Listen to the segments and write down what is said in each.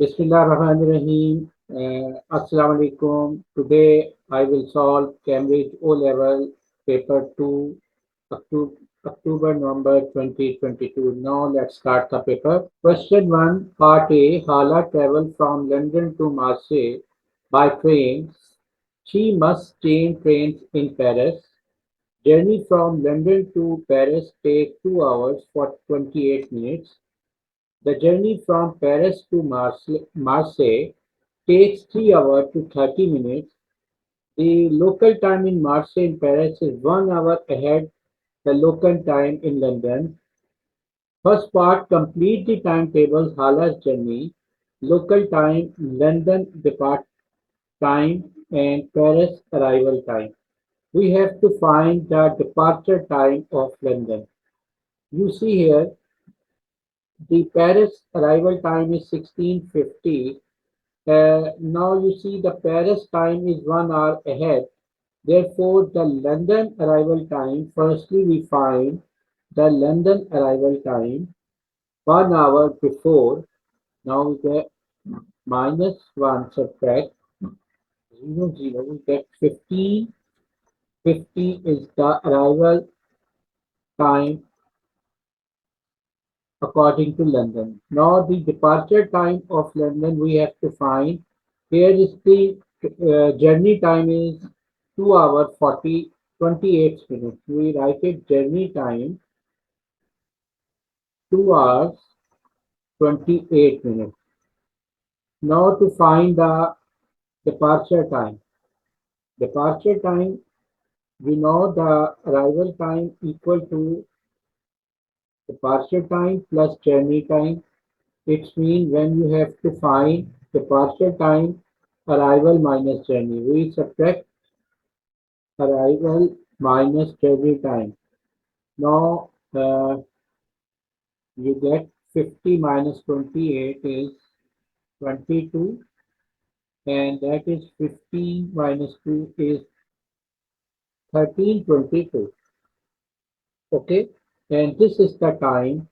Bismillahirrahmanirrahim. Assalamu alaikum. Today I will solve Cambridge O level paper 2 October, November 2022. Now let's start the paper. Question 1 Part A Hala travel from London to Marseille by train. She must change trains in Paris. Journey from London to Paris takes 2 hours for 28 minutes. The journey from Paris to Marseille takes 3 hours to 30 minutes. The local time in Marseille and Paris is 1 hour ahead the local time in London. First part, complete the timetables Hala's journey, local time, London depart time, and Paris arrival time. We have to find the departure time of London. You see here, the Paris arrival time is 16:50. Now you see the Paris time is 1 hour ahead. Therefore, the London arrival time, firstly we find the London arrival time 1 hour before. Now we get minus 1 subtract 0, 0. We get 15. 50 is the arrival time according to London. Now the departure time of London we have to find. Here is the journey time is 2 hours 28 minutes. We write it journey time 2 hours 28 minutes. Now to find the departure time. Departure time, we know the arrival time equal to departure time plus journey time. It means when you have to find departure time, arrival minus journey. We subtract arrival minus journey time. Now you get 50 minus 28 is 22, and that is 15 minus 2 is 13:22. Okay, and this is the time,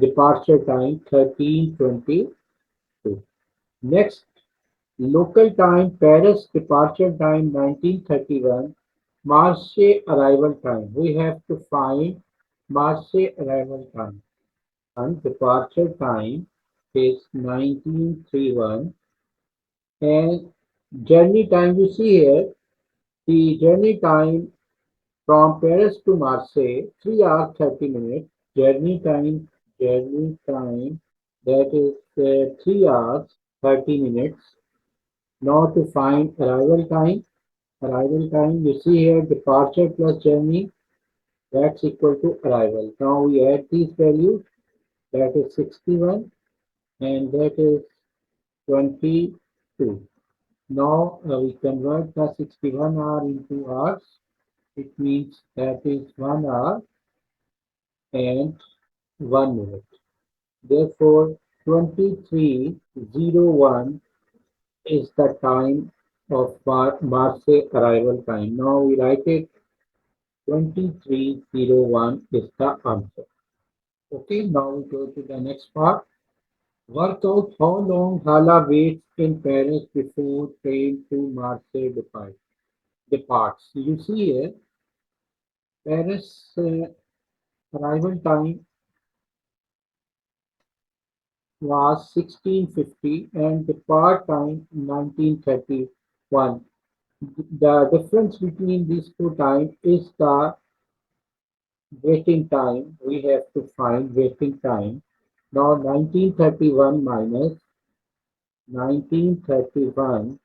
departure time 13:22. Next, local time Paris departure time 1931, Marseille arrival time. We have to find Marseille arrival time. And departure time is 1931, and journey time you see here, the journey time from Paris to Marseille 3 hours 30 minutes. Journey time that is 3 hours 30 minutes. Now to find arrival time you see here departure plus journey, that's equal to arrival. Now we add these values, that is 61 and that is 22. Now we convert the 61 hour into hours. It means that is 1 hour and 1 minute. Therefore, 23:01 is the time of Marseille arrival time. Now we write it 23:01 is the answer. Okay, now we go to the next part. Work out how long Hala waits in Paris before train to Marseille departs. You see here, Paris arrival time was 16:50 and depart time 1931. The difference between these two times is the waiting time. We have to find waiting time. Now 1931 minus 1931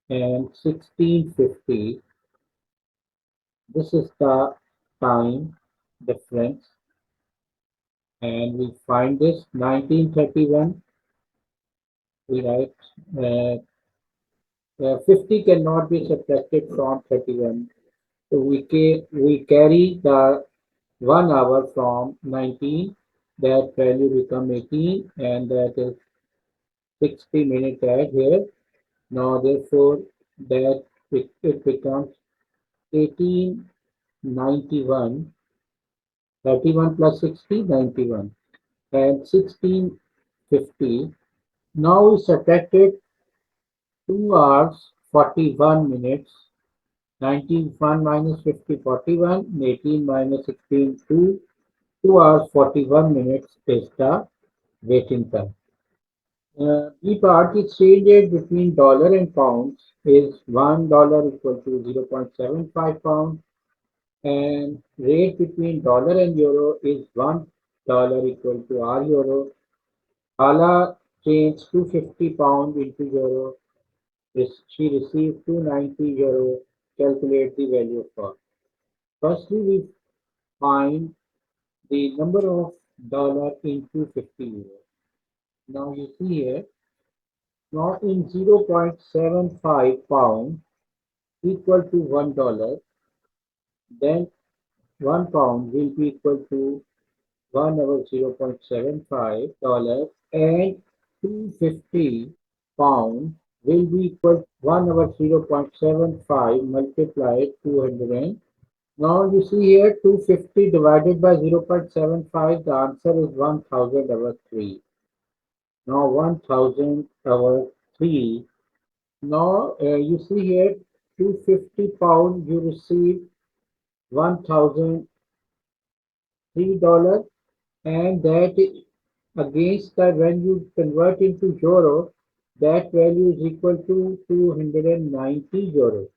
and 16:50. This is the time difference, and we find this 1931. We write 50 cannot be subtracted from 31. So we carry the 1 hour from 19, that value become 18, and that is 60 minutes add here. Now therefore that it becomes 1891, 31 plus 60, 91. and 16:50. Now we subtracted 2 hours 41 minutes. 91 minus 50, 41. 18 minus 16, 2. 2 hours 41 minutes is the waiting time. The part exchange rate between dollar and pounds is $1 equal to 0.75 pounds, and rate between dollar and euro is $1 equal to R euro. Hala changed 250 pound into euro. She received 290 euro. Calculate the value of cost. Firstly, we find the number of dollar in 250 euro. Now you see here, now in 0.75 pound equal to $1, then 1 pound will be equal to 1 over $0.75, and 250 pound will be equal to 1 over 0.75 multiplied 200. Now you see here 250 divided by 0.75, the answer is 1000 over 3. Now 1000 over 3. Now you see here 250 pound you receive $1003, and that against that when you convert into euro, that value is equal to 290 euros.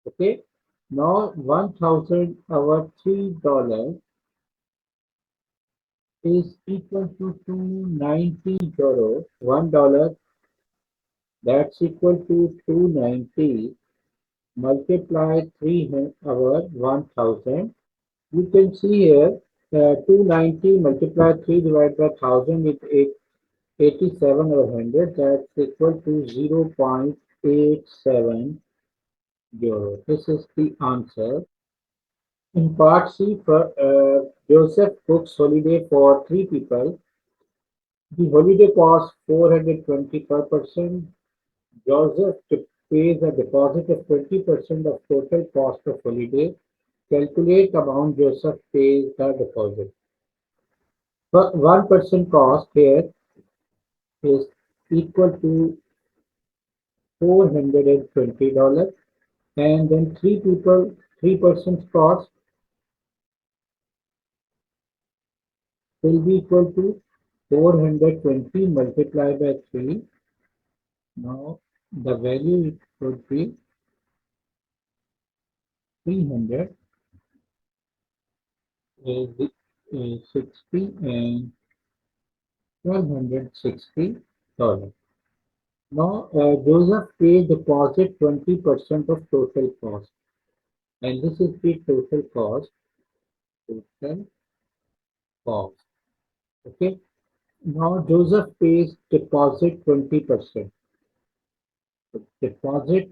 Okay. Now 1000 over $3 is equal to 290 euro. $1, that's equal to 290 multiply 3 over 1000. You can see here 290 multiplied 3 divided by 1000 is 87 over 100. That's equal to 0.87 euro. This is the answer. In part C, for Joseph books holiday for 3 people. The holiday costs 420 per person. Joseph pays a deposit of 20% of total cost of holiday. Calculate amount Joseph pays the deposit. For 1 person cost here is equal to $420, and then 3 people, 3 persons cost will be equal to 420 multiplied by 3. Now the value would be 300 is 60 and $1,260. Now Joseph paid deposit 20% of total cost, and this is the total cost. Total cost. Okay. Now Joseph pays deposit 20%. Deposit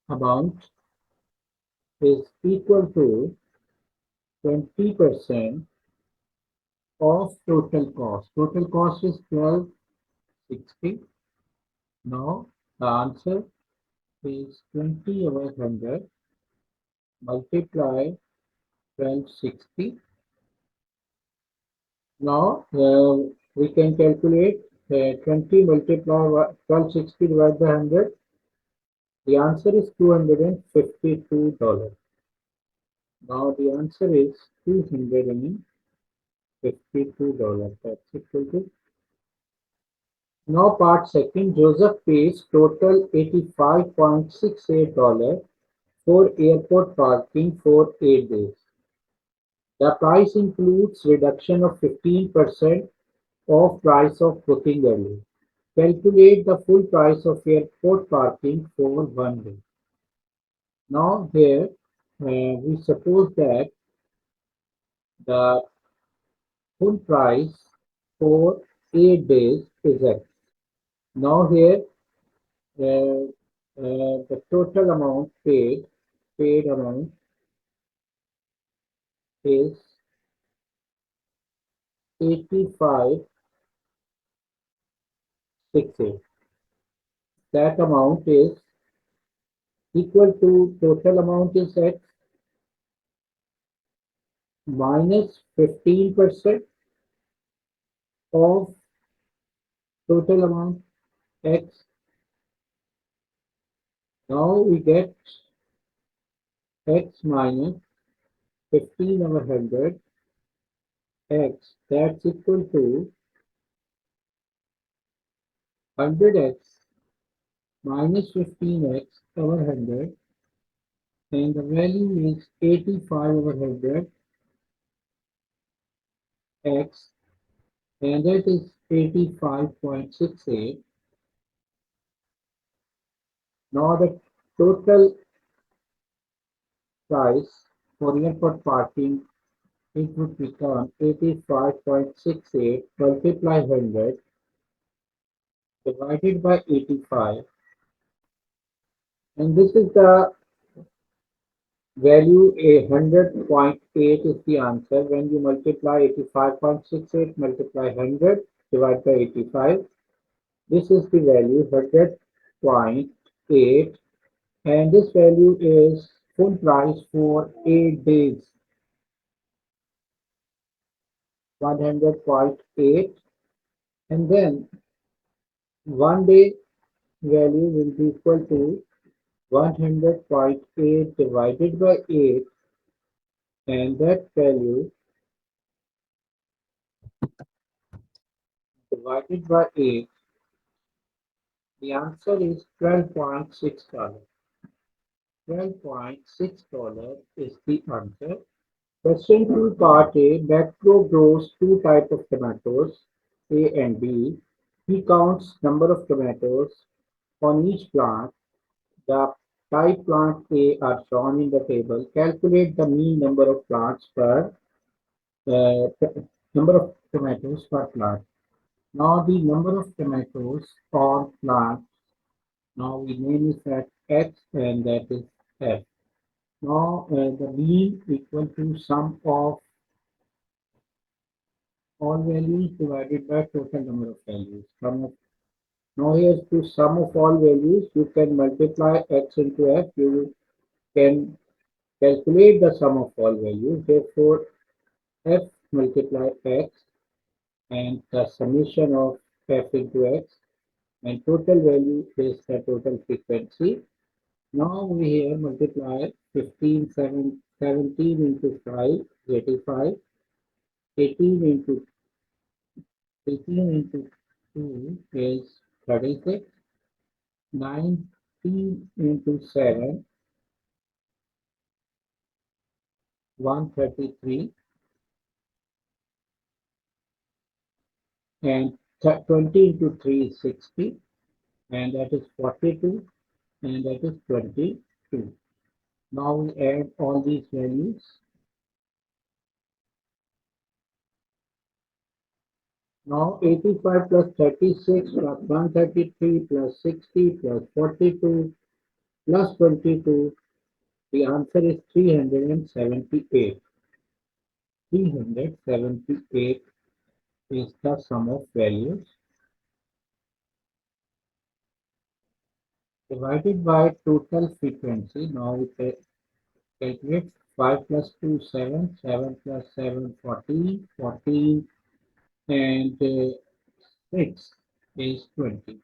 amount is equal to 20% of total cost. Total cost is 1260. Now the answer is 20 over 100 multiply 1260. Now we can calculate 20 multiply 1260 divided by 100. The answer is $252. Now the answer is $252. That's equal to. Now part second, Joseph pays total $85.68 for airport parking for 8 days. The price includes reduction of 15% of price of booking early. Calculate the full price of airport parking for 1 day. Now here we suppose that the full price for 8 days is X. Now here the total amount paid amount is 8568. That amount is equal to total amount is X minus 15% of total amount x. Now we get x minus 15 over 100 x, that's equal to 100x minus 15x over 100, and the value is 85 over 100 x, and that is 85.68. Now the total price for airport parking, it would become 85.68 multiply 100 divided by 85, and this is the value. 100.8 is the answer. When you multiply 85.68 multiply 100 divided by 85, this is the value 100.8, and this value is full price for 8 days. 100.8, and then 1 day value will be equal to 100.8 divided by 8, and that value divided by 8, the answer is $12.6. $12.6 is the answer. Question 2, part A. Macro grows two types of tomatoes, A and B. He counts number of tomatoes on each plant. The type plant A are shown in the table. Calculate the mean number of plants per number of tomatoes per plant. Now the number of tomatoes on plant, now we name it as X, and that is F. Now the mean equal to sum of all values divided by total number of values. Now here's to sum of all values. You can multiply X into F. You can calculate the sum of all values. Therefore, F multiply X, and the summation of F into X, and total value is the total frequency. Now we here multiply 17 into 5, 85, 18 into 2 is 36, 19 into 7, 133, and 20 into 3 is 60, and that is 42, and that is 22. Now we add all these values. Now 85 plus 36 plus 133 plus 60 plus 42 plus 22. The answer is 378. 378 is the sum of values divided by total frequency. Now we calculate 5 plus 2, 7, 7 plus 7, 14, 14, and 6 is 20.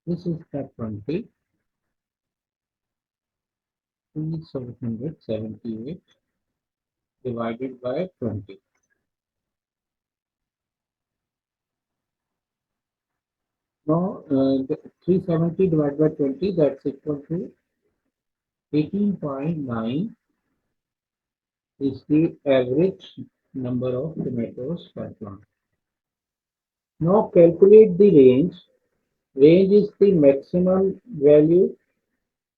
This is the 20, 778 divided by 20. Now, the 370 divided by 20, that's equal to 18.9 is the average number of tomatoes per plant. Now calculate the range. Range is the maximum value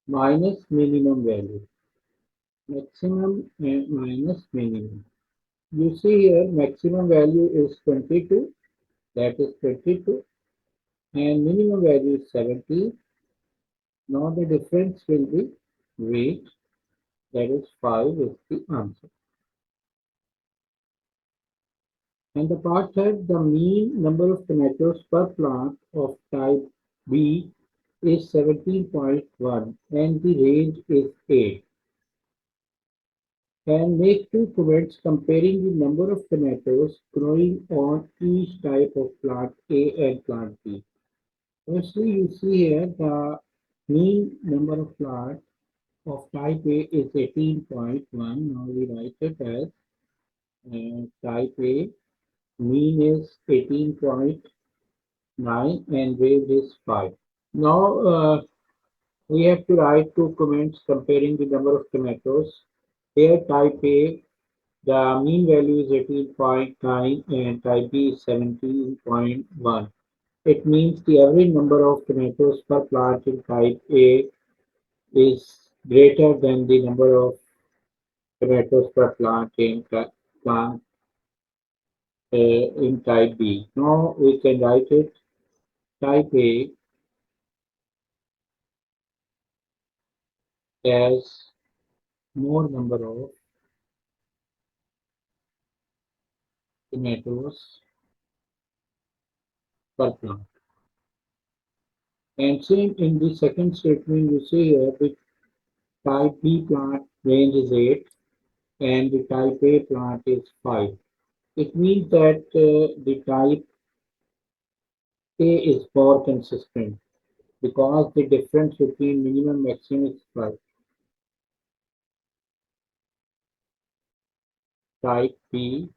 minus minimum value. Maximum minus minimum. You see here maximum value is 22, that is 22, and minimum value is 70. Now the difference will be weight, that is 5 is the answer. And the part third, the mean number of tomatoes per plant of type B is 17.1 and the range is 8. and make two comments comparing the number of tomatoes growing on each type of plant A and plant B. Firstly, you see here the mean number of plants of type A is 18.1. Now we write it as type A. Mean is 18.9 and range is 5. Now we have to write two comments comparing the number of tomatoes. Here type A, the mean value is 18.9 and type B is 17.1. It means the average number of tomatoes per plant in type A is greater than the number of tomatoes per plant in type B. Now we can write it type A as more number of tomatoes per plant. And same in the second statement, you see here the type B plant range is 8 and the type A plant is 5. It means that the type A is more consistent because the difference between minimum maximum is 5. Type B,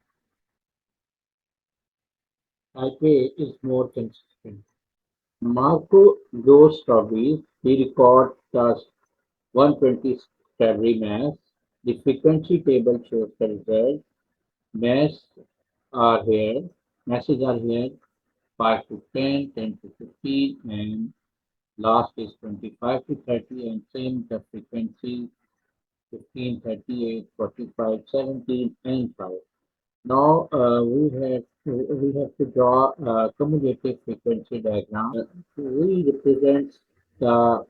type A is more consistent. Marco grows strawberries. He records the 120 strawberry mass. The frequency table shows the result. Mass are here. Masses are here 5 to 10, 10 to 15, and last is 25 to 30, and same the frequency 15, 38, 45, 17, and 5. Now we have to draw a cumulative frequency diagram. We represent the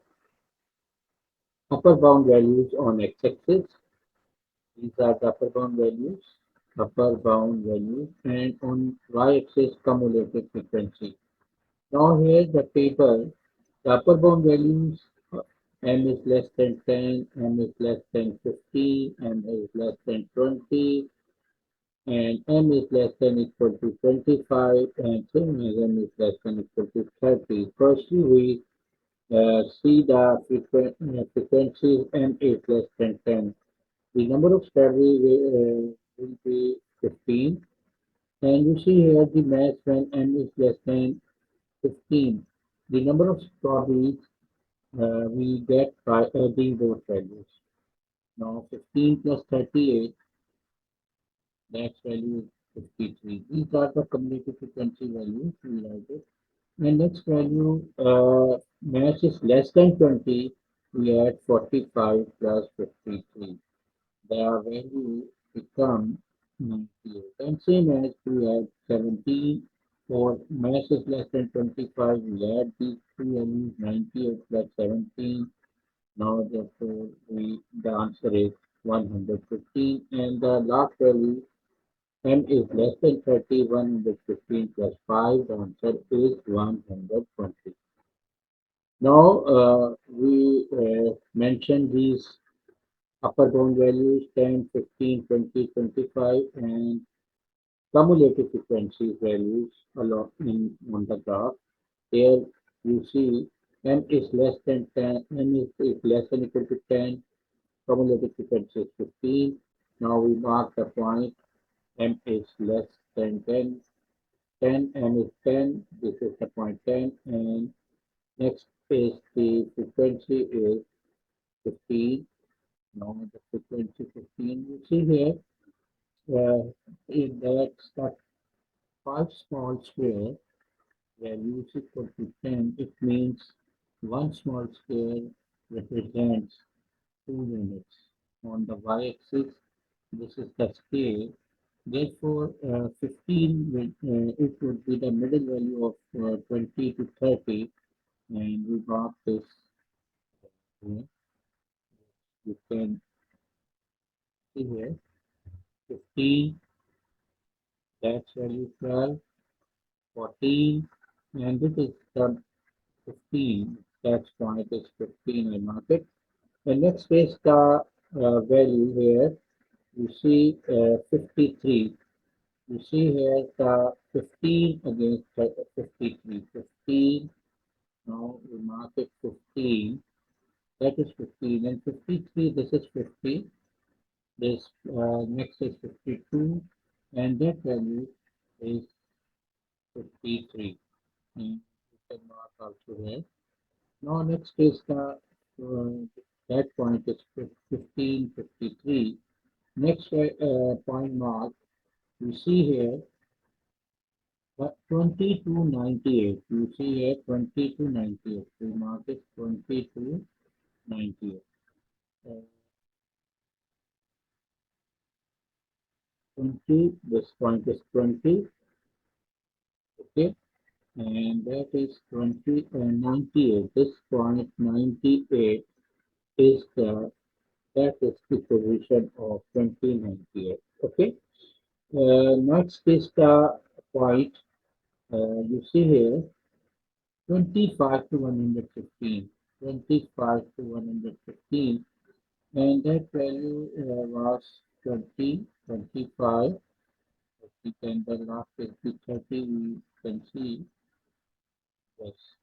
upper bound values on x-axis. These are the upper bound values, and on y-axis cumulative frequency. Now here the table, the upper bound values, m is less than 10, m is less than 50, m is less than 20, and m is less than equal to 25, and same as m is less than equal to 30. Firstly, we see the frequencies m is less than 10. The number of strawberry will be 15, and you see here the mass when m is less than 15. The number of strawberries we get by adding those values. Now 15 plus 38, next value is 53. These are the cumulative frequency values we write it. And next value, mass is less than 20, we add 45 plus 53. The value become 98. And same as we add 17, for mass is less than 25, we add these two values 98 plus 17. Now therefore the answer is 115, and the last value m is less than 30, 115 plus 5, the answer is 120. Now we mention these upper bound values 10, 15, 20, 25, and cumulative frequency values along in on the graph. Here you see m is less than 10, m is less than equal to 10, cumulative frequency is 15. Now we mark the point m is less than 10, 10, m is 10, this is the point 10, and next is the frequency is 15. Now the frequency 15, you see here, in that the 5 small square value is equal to 10, it means one small square represents 2 units. On the y-axis, this is the scale. Therefore, 15 it would be the middle value of 20 to 30, and we mark this here. You can see here 15, that's value 12, 14, and this is the 15, that's point is 15, I mark it. And next is the value here You see 53. You see here the 15 against 53. 15. Now we mark it 15. That is 15. And 53, this is 50. This next is 52. And that value is 53. And you can mark also here. Now next is the that point is 15, 53. Next point mark, you see here 2298. You see here 2298. We mark it 2298. Uh, 20, this point is 20, okay, and that is 98. This point 98 is that is the position of 2098, okay. Next is the point, you see here 25 to 115, 25 to 115, and that value was 20, 25. Then the last is the 30, we can see, yes,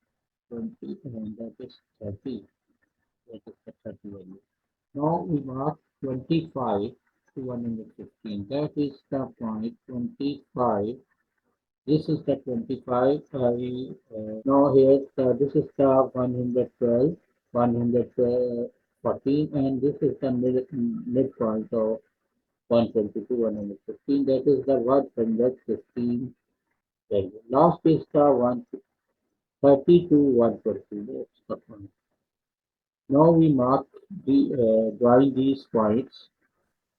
20, and that is 30, that is the 30 value. Now we mark 25 to 115, that is the point 25. This is the 25. Now here, this is the 112, 114, and this is the midpoint of 122, 115. That is the 115 value. Last is the 130 to 120. That's the point. Now we mark the drawing these points.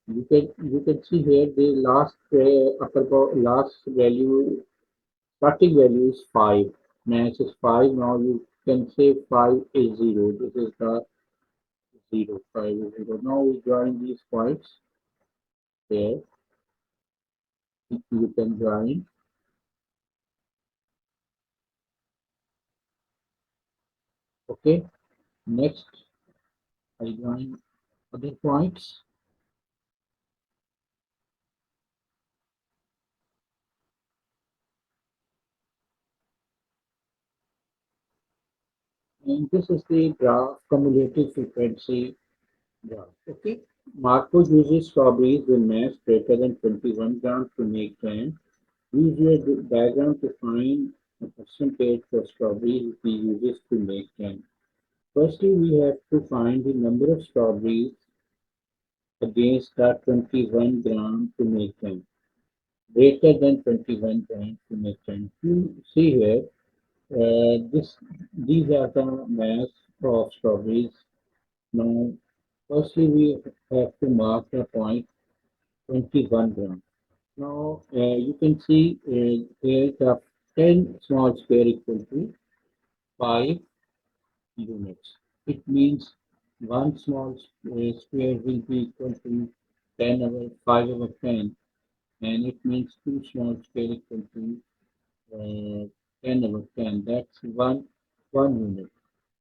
You can see here the last last value. Starting value is 5. Max is 5. Now you can say 5 is 0. This is the 0. 5 is 0. Now we join these points here. You can join. Okay. Next, I join other points. And this is the graph, cumulative frequency graph. Okay. Marco uses strawberries with mass greater than 21 grams to make 10. Use your diagram to find the percentage for strawberries he uses to make 10. Firstly, we have to find the number of strawberries against the 21 gram to make 10. Greater than 21 grams to make 10. You see here, these are the mass of strawberries. Now, firstly, we have to mark the point 21 grams. Now, you can see here the 10 small square equal to 5 units. It means one small square will be equal to 10 over 5 over 10, and it means two small square equal to 10 over 10. That's one unit.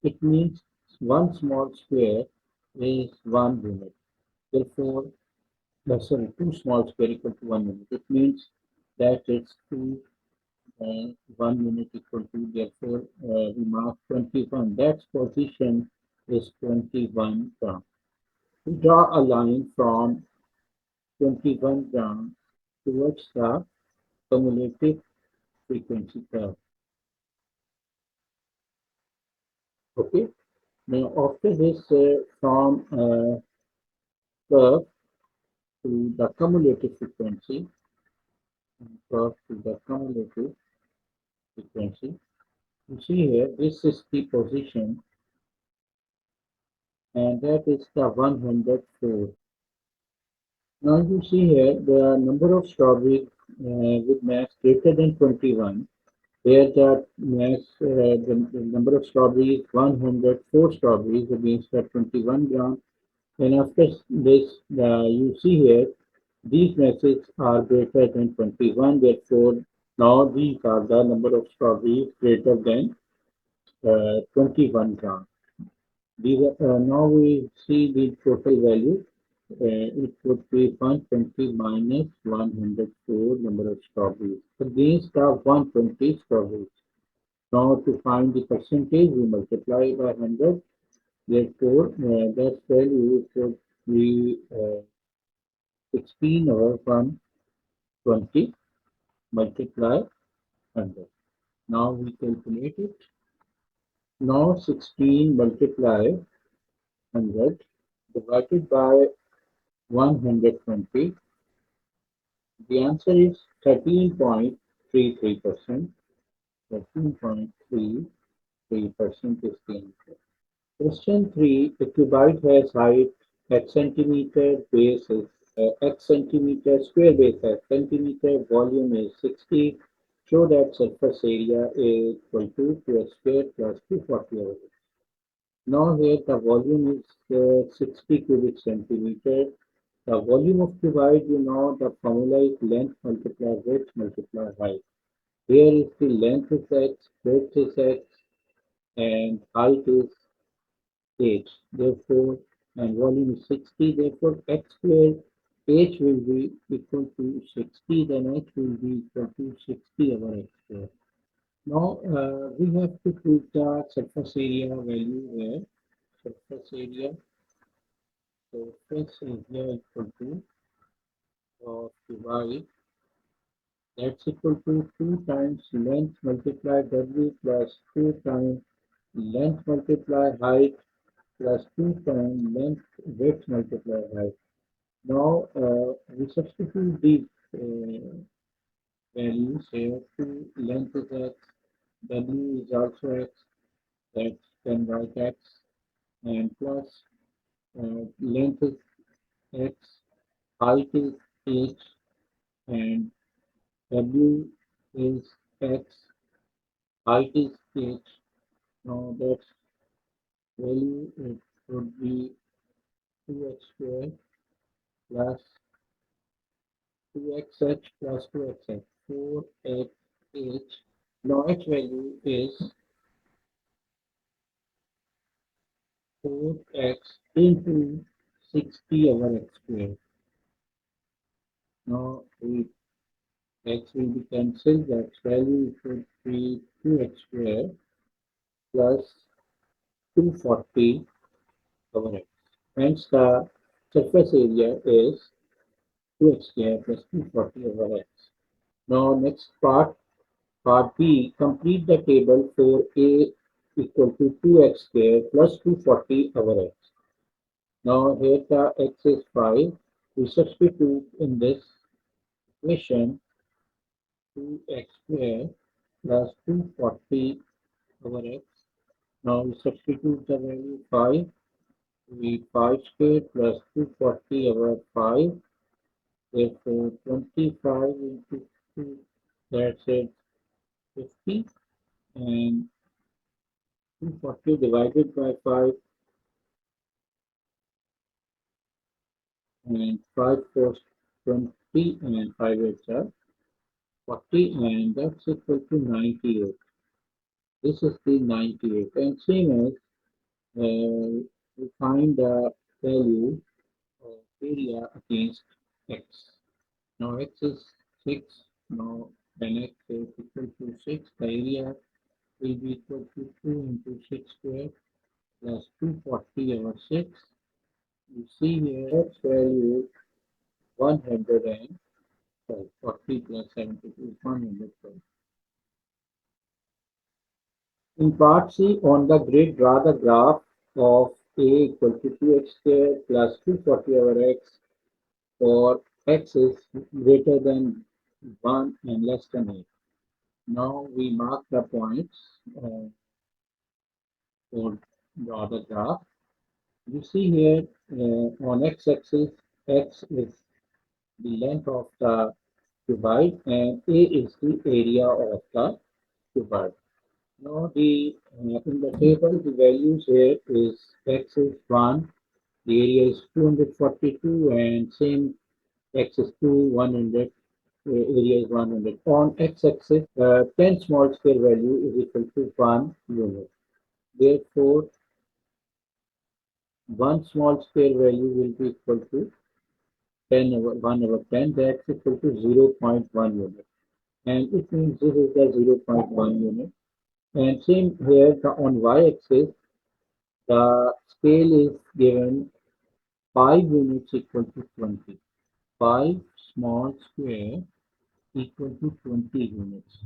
It means one small square is 1 unit. Therefore, sorry, two small square equal to 1 unit. It means that it's 1 unit equal to, therefore, we mark 21. That position is 21 grams. We draw a line from 21 grams towards the cumulative frequency curve. Okay. Now, after this, from curve to the cumulative frequency, curve to the cumulative frequency, you see here, this is the position, and that is the 104. Now you see here the number of strawberries with mass greater than 21, where the mass, the number of strawberries, 104 strawberries against the 21 gram. And after this, you see here, these masses are greater than 21, therefore now these are the number of strawberries greater than 21 grams. These are, now we see the total value it would be 120 minus 104 number of strawberries against the 120 strawberries. Now to find the percentage, we multiply by 100. Therefore, that value would be 16 over 120 multiply 100. Now we calculate it. Now 16 multiply 100 divided by 120. The answer is 13.33%. 13.33% is the answer. Question 3. A cuboid has height x centimeter, base is x centimeter, square base x centimeter, volume is 60. Show that surface area is equal to 2x square plus 240 over x. Now here the volume is 60 cubic centimeter. The volume of cuboid, you know, the formula is length multiply width multiply height. Here is the length is x, width is x, and height is h. Therefore, and volume is 60. Therefore, x squared h will be equal to 60. Then h will be equal to 60 over x squared. Now, we have to put the surface area value here. Surface area. Surface area equal to cuboid. That's equal to 2 times length multiplied w plus 2 times length multiplied height plus 2 times length width multiplied height. Now we substitute these values here. 2 length is x, w is also x, that's 10 right x, and plus length is x, height is h, and w is x, height is h. Now that value it would be 2x squared plus 2xh plus 2xh, 4xh. Now h value is 4x into 60 over x squared. Now x will be cancelled, that value should be 2x squared plus 240 over x. Hence the surface area is 2x squared plus 240 over x. Now next part B, complete the table for A equal to 2x squared plus 240 over x. Now here the x is 5. We substitute in this equation 2x squared plus 240 over x. Now we substitute the value 5. We 5 squared plus 240 over 5. Therefore 25 into 2, that's it, 50. And 240 divided by 5, and 5 4 20, and 5 8 are 40, and that's equal to 98. This is the 98. And same as we find the value of area against x. Now x is 6. Now when x is equal to 6, the area will be equal to 2 into 6 squared plus 240 over 6. You see here x value 112. 40 plus 72 is 112. In part C, on the grid, draw the graph of A equal to 2x squared plus 240 over x for x is greater than 1 and less than 8. Now we mark the points for draw the graph. You see here on x-axis, x is the length of the cuboid and A is the area of the cuboid. Now in the table the values here is x is 1, the area is 242, and same x is 2, 100, area is 100. On x-axis 10 small scale value is equal to 1 unit. Therefore 1 small scale value will be equal to 10 over 1 over 10, that's equal to 0.1 unit. And it means this is the 0.1 unit. And same here, on y-axis, the scale is given 5 units equal to 20. 5 small square equal to 20 units.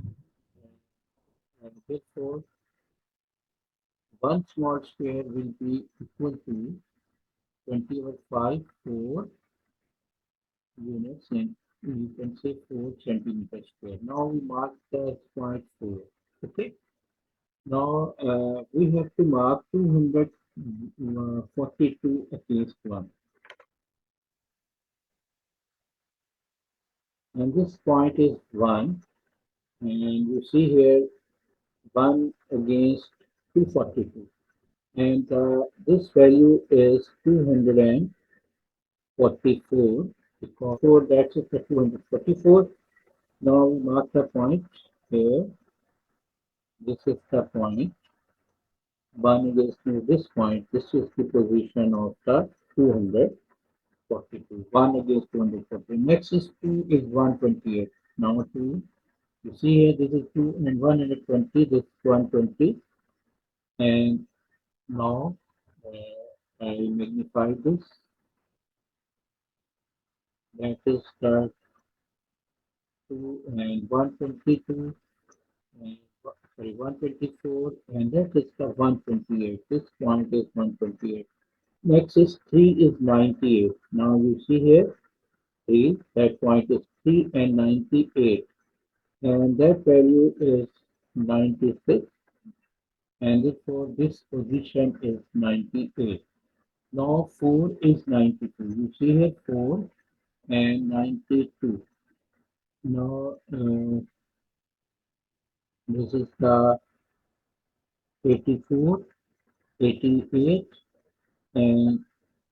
And therefore, one small square will be equal to 20 over 5, 4 units, and you can say 4 centimeters square. Now we mark the point 4. Okay. Now we have to mark 242 at least one. And this point is 1. And you see here 1 against 242. And this value is 244 because 4, that's it, the 244. Now we mark the point here. This is the point. 1 against this point. This is the position of the 242. 1 against 240. Next is 2 is 128. Now 2. You see here this is 2 and 120. This is 120. And now I magnify this. That is the 2 and 122 and sorry 124, and that is the 128. This point is 128. Next is 3 is 98. Now you see here 3, that point is 3 and 98, and that value is 96, and therefore this position is 98. Now 4 is 92. You see here 4 and 92. Now this is the 84, 88, and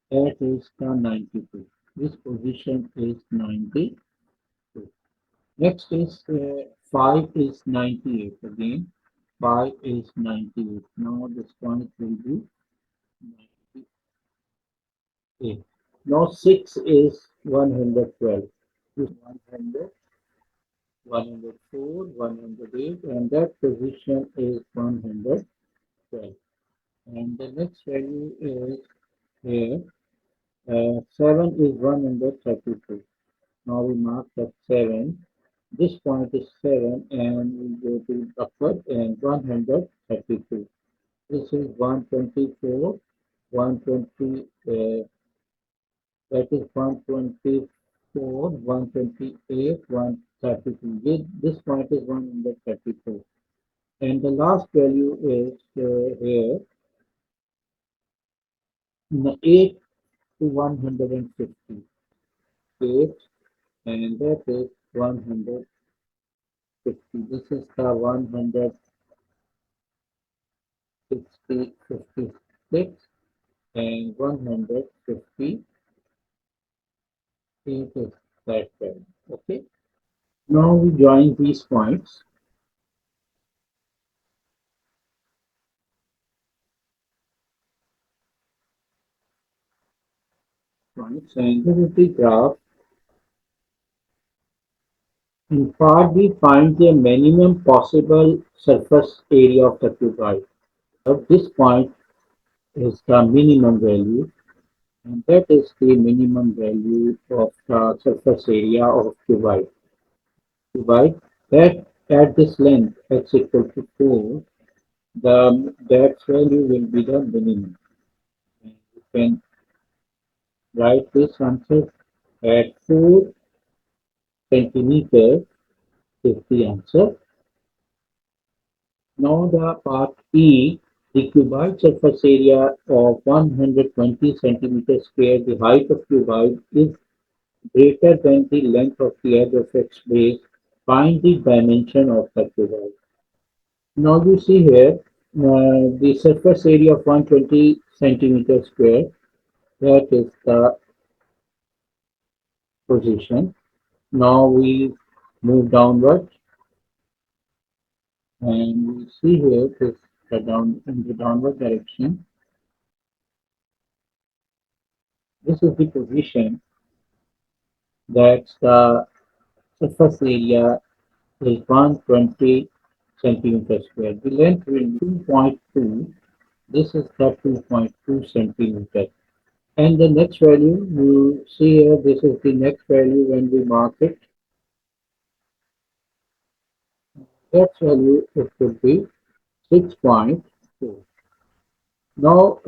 that is the 92. This position is 92. Next is 5 is 98 again. 5 is 98. Now this point will be 98. Now 6 is 112. This 100, 104, 108, and that position is 112. And the next value is here. 7 is 132. Now we mark that 7. This point is 7, and we go to upward and 132. This is 124, 120, that is 124, 128, 132. This point is 134. And the last value is here, 8 to 150. 8, and that is 150. This is the 160, 56, and 150. It is that value. Okay. Now we join these points. And this is the graph. In part B, find the minimum possible surface area of the cuboid. At this point is the minimum value, and that is the minimum value of the surface area of cuboid. That at this length x equal to 4, that value will be the minimum. And you can write this answer at 4 centimeters is the answer. Now the part E, the cuboid surface area of 120 centimeters square, the height of cuboid is greater than the length of the edge of its base. Find the dimension of the cuboid. Now you see here the surface area of 120 centimeters square, that is the position. Now we move downward, and we see here this in the downward direction. This is the position, That's the surface area is 120 centimeter square. The length will be 2.2. This is the 2.2 centimeter. And the next value you see here, this is the next value when we mark it. That value it would be 6.4. Now,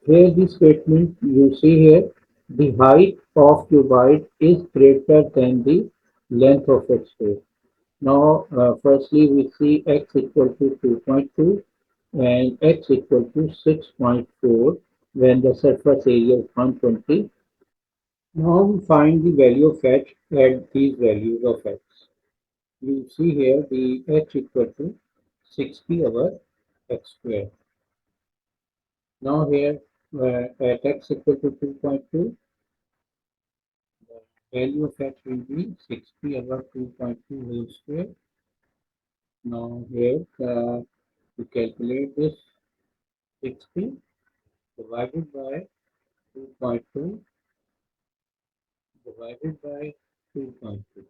here the statement you see here, the height of cuboid is greater than the length of its base. Now, firstly, we see x equal to 2.2 and x equal to 6.4 when the surface area is 120. Now, we find the value of h at these values of x. You see here the h equal to 60 over x square. Now here at x equal to 2.2, the value of h will be 60 over 2.2 whole square. Now here to calculate this 60 divided by 2.2 divided by 2.2.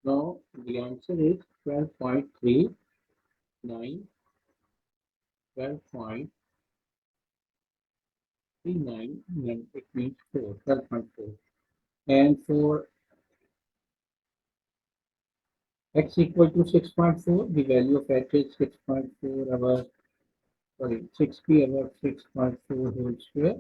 Now the answer is 12.39, 12.39, and it means 4, 12.4. And for x equal to 6.4, the value of h is 6.4 over, sorry, 60 over 6.4 whole square.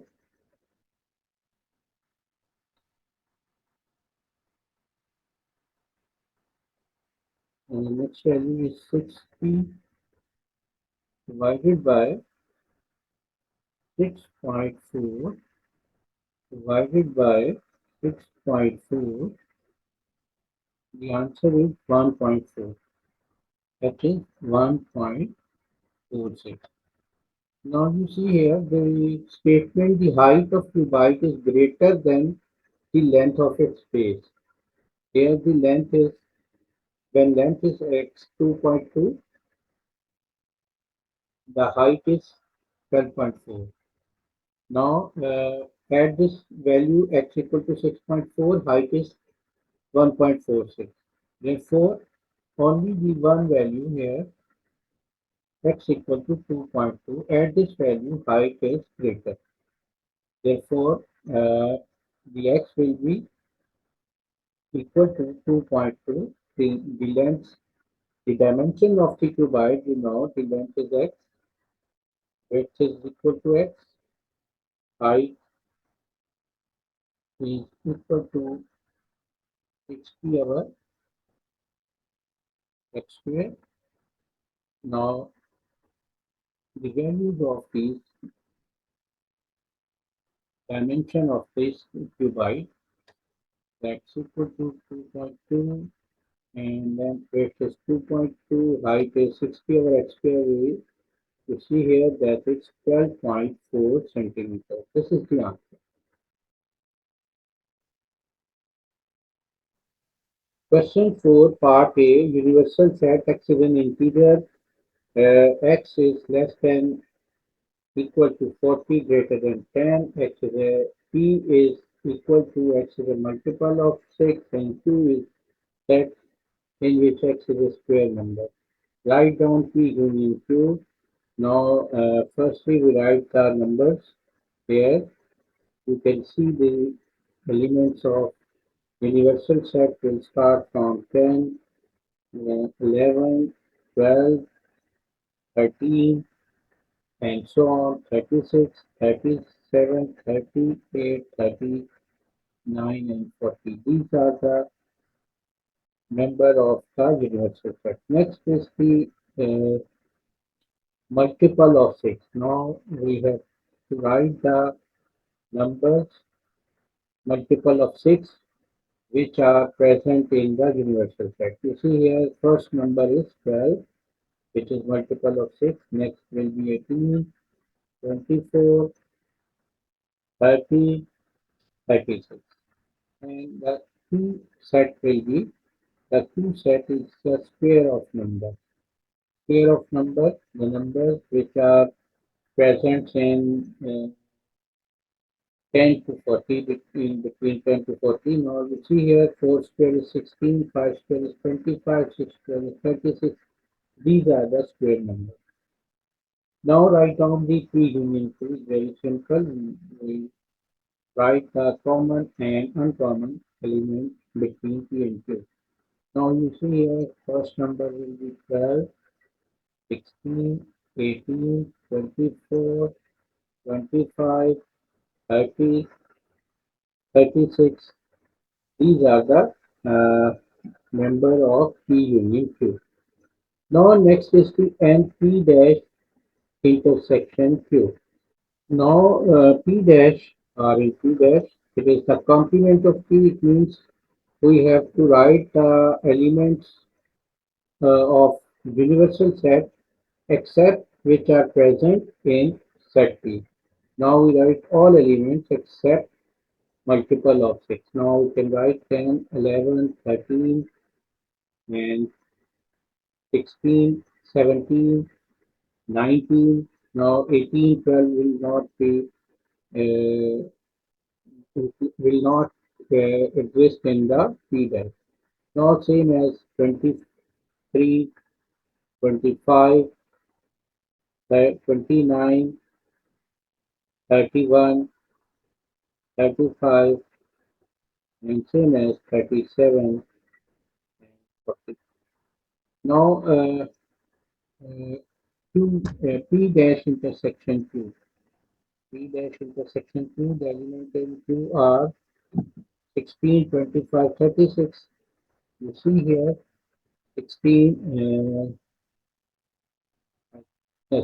And the next value is 60 divided by 6.4 divided by 6.4. The answer is 1.4. That is 1.46. Now you see here the statement the height of the bike is greater than the length of its base. Here the length is, when length is x 2.2, the height is 12.4. Now at this value x equal to 6.4, height is 1.46. Therefore, only the one value here x equal to 2.2. At this value, height is greater. Therefore, the x will be equal to 2.2. The length, the dimension of the cuboid, we know the length is x, width is equal to x, height is equal to 60 over x square. Now, the values of these dimension of this cuboid, that's equal to 2.2, and then width is 2.2, height is 60 over x square. You see here that it's 12.4 centimeters. This is the answer. Question 4, part A, universal set x is an integer, x is less than equal to 40 greater than 10, x is a p is equal to x is a multiple of 6 and q is set in which x is a square number. Write down p union q. Now firstly we write the numbers here. You can see the elements of universal set will start from 10, 11, 12, 13, and so on, 36, 37, 38, 39, and 40. These are the number of the universal set. Next is the multiple of 6. Now we have to write the numbers multiple of 6 which are present in the universal set. You see here first number is 12, which is multiple of 6. Next will be 18, 24, 30, 36. And the two set will be, the two set is the square of number. Square of number, the numbers which are present in 10 to 40, between 10 to 40. Now you see here 4 square is 16, 5 square is 25, 6 square is 36. These are the square numbers. Now write down the three union keys. Very simple. We write the common and uncommon element between P and Q. Now you see here first number will be 12, 16, 18, 24, 25, 30, 36. These are the member of P union Q. Now next is the N P dash intersection Q. Now P dash or in P dash, it is the complement of P. It means we have to write the elements of universal set except which are present in set P. Now we write all elements except multiple of 6. Now we can write 10, 11, 13, and 16, 17, 19. Now 18, 12 will not be will not exist in the P dash. Now same as 23, 25, 29, 31, 35, and same as 37 and 40. Now P dash intersection Q. P dash intersection Q, the element in Q are 16, 25, 36. You see here 16,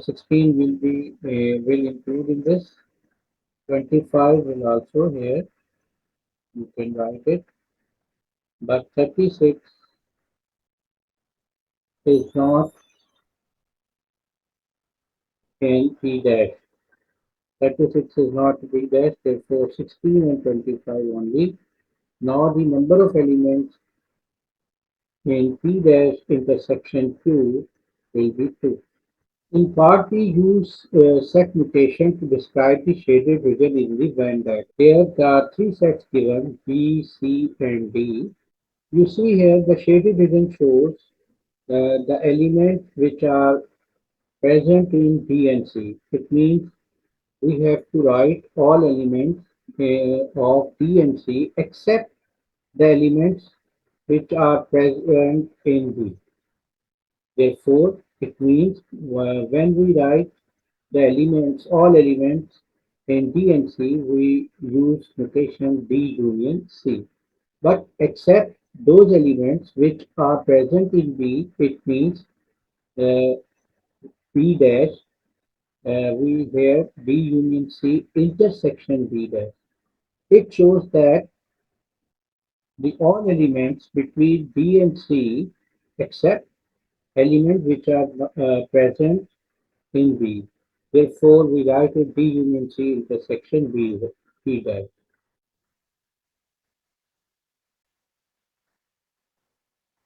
16 will include in this. 25 will also here. You can write it, but 36 is not in P dash. 36 is not P dash, therefore 16 and 25 only. Now the number of elements in P dash intersection Q will be 2. In part, we use set mutation to describe the shaded region in the Venn diagram. Here, there are three sets given, B, C, and D. You see here, the shaded region shows the elements which are present in B and C. It means we have to write all elements of B and C except the elements which are present in B. Therefore, it means when we write the elements, all elements in B and C, we use notation B union C. But except those elements which are present in B, it means uh, B dash, we have B union C intersection B dash. It shows that the all elements between B and C except elements which are present in B. Therefore, we write it B union C intersection B dash.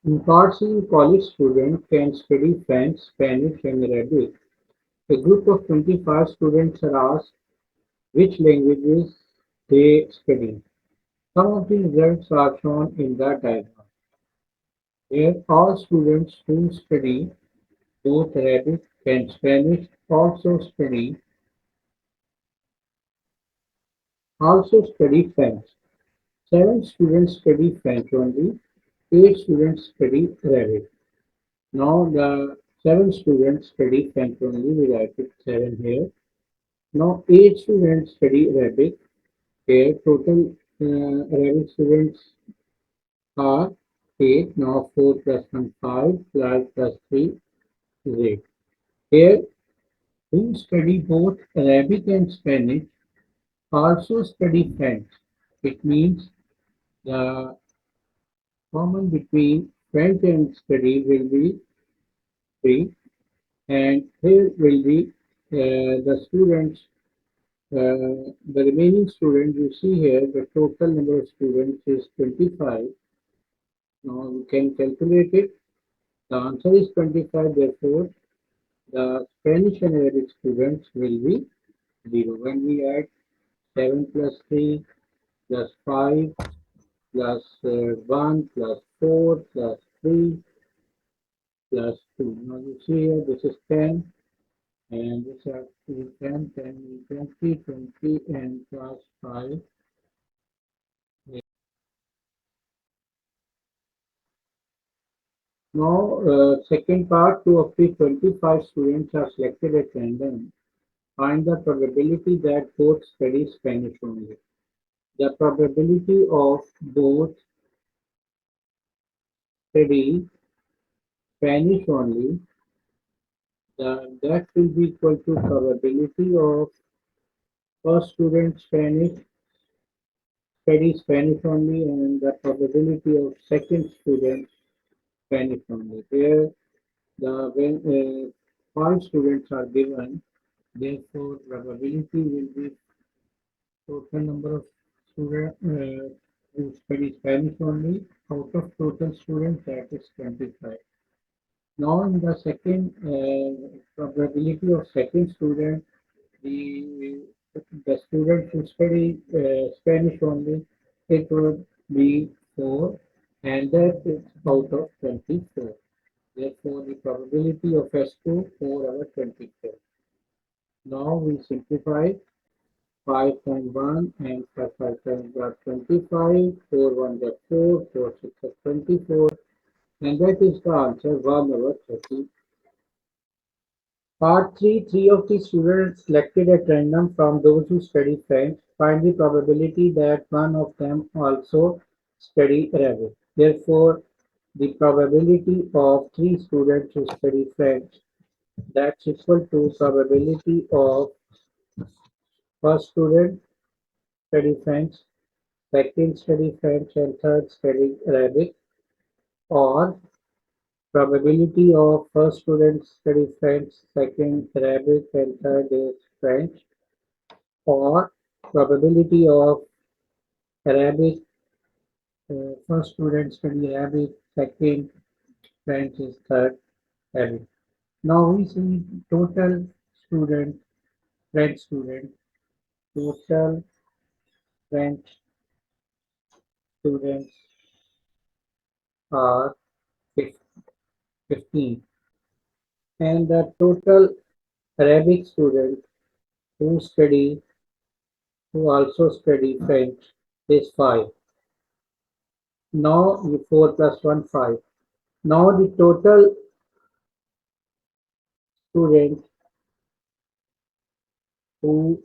In Part C, college students can study French, Spanish, and Arabic. A group of 25 students are asked which languages they study. Some of the results are shown in the diagram. Here, all students who study both Arabic and Spanish also study French. 7 students study French only. 8 students study Arabic. Now the 7 students study French only. We write it 7 here. Now 8 students study Arabic. Here total Arabic students are 8. Now 4 plus 1 5, 5 plus 3 is 8. Here who study both Arabic and Spanish also study French. It means the common between French and study will be 3, and here will be the students, the remaining students. You see here the total number of students is 25. Now we can calculate it. The answer is 25, therefore the Spanish and Arabic students will be 0. When we add 7 plus 3 plus 5 plus 1 plus 4 plus 3 plus 2. Now you see here this is 10 and this has to be 10, 10, 20, 20 and plus 5. Now, second part, two of the 25 students are selected at random. Find the probability that both study Spanish only. The probability of both study Spanish only, that will be equal to probability of first student study Spanish only and the probability of second student Spanish only. There, when five students are given, therefore probability will be total number of students who study Spanish only out of total students, that is 25. Now in the second probability of second student, the the students who study Spanish only, it would be 4 and that is out of 24. Therefore the probability of S2 4 over 24. Now we simplify 5 times 1 and 5 times 25, 4 1 is 4, 4 6 is 24, and that is the answer 1 over 30. Part 3, 3 of the students selected at random from those who study French find the probability that one of them also study Arabic. Therefore, the probability of 3 students who study French, that's equal to probability of first student study French, second study French and third study Arabic, or probability of first student study French, second Arabic and third is French, or probability of Arabic, first student study Arabic, second French is third Arabic. Now we see total student, French student, total French students are 15 and the total Arabic student who study who also study French is 5. Now 4 plus 1 5. Now the total student who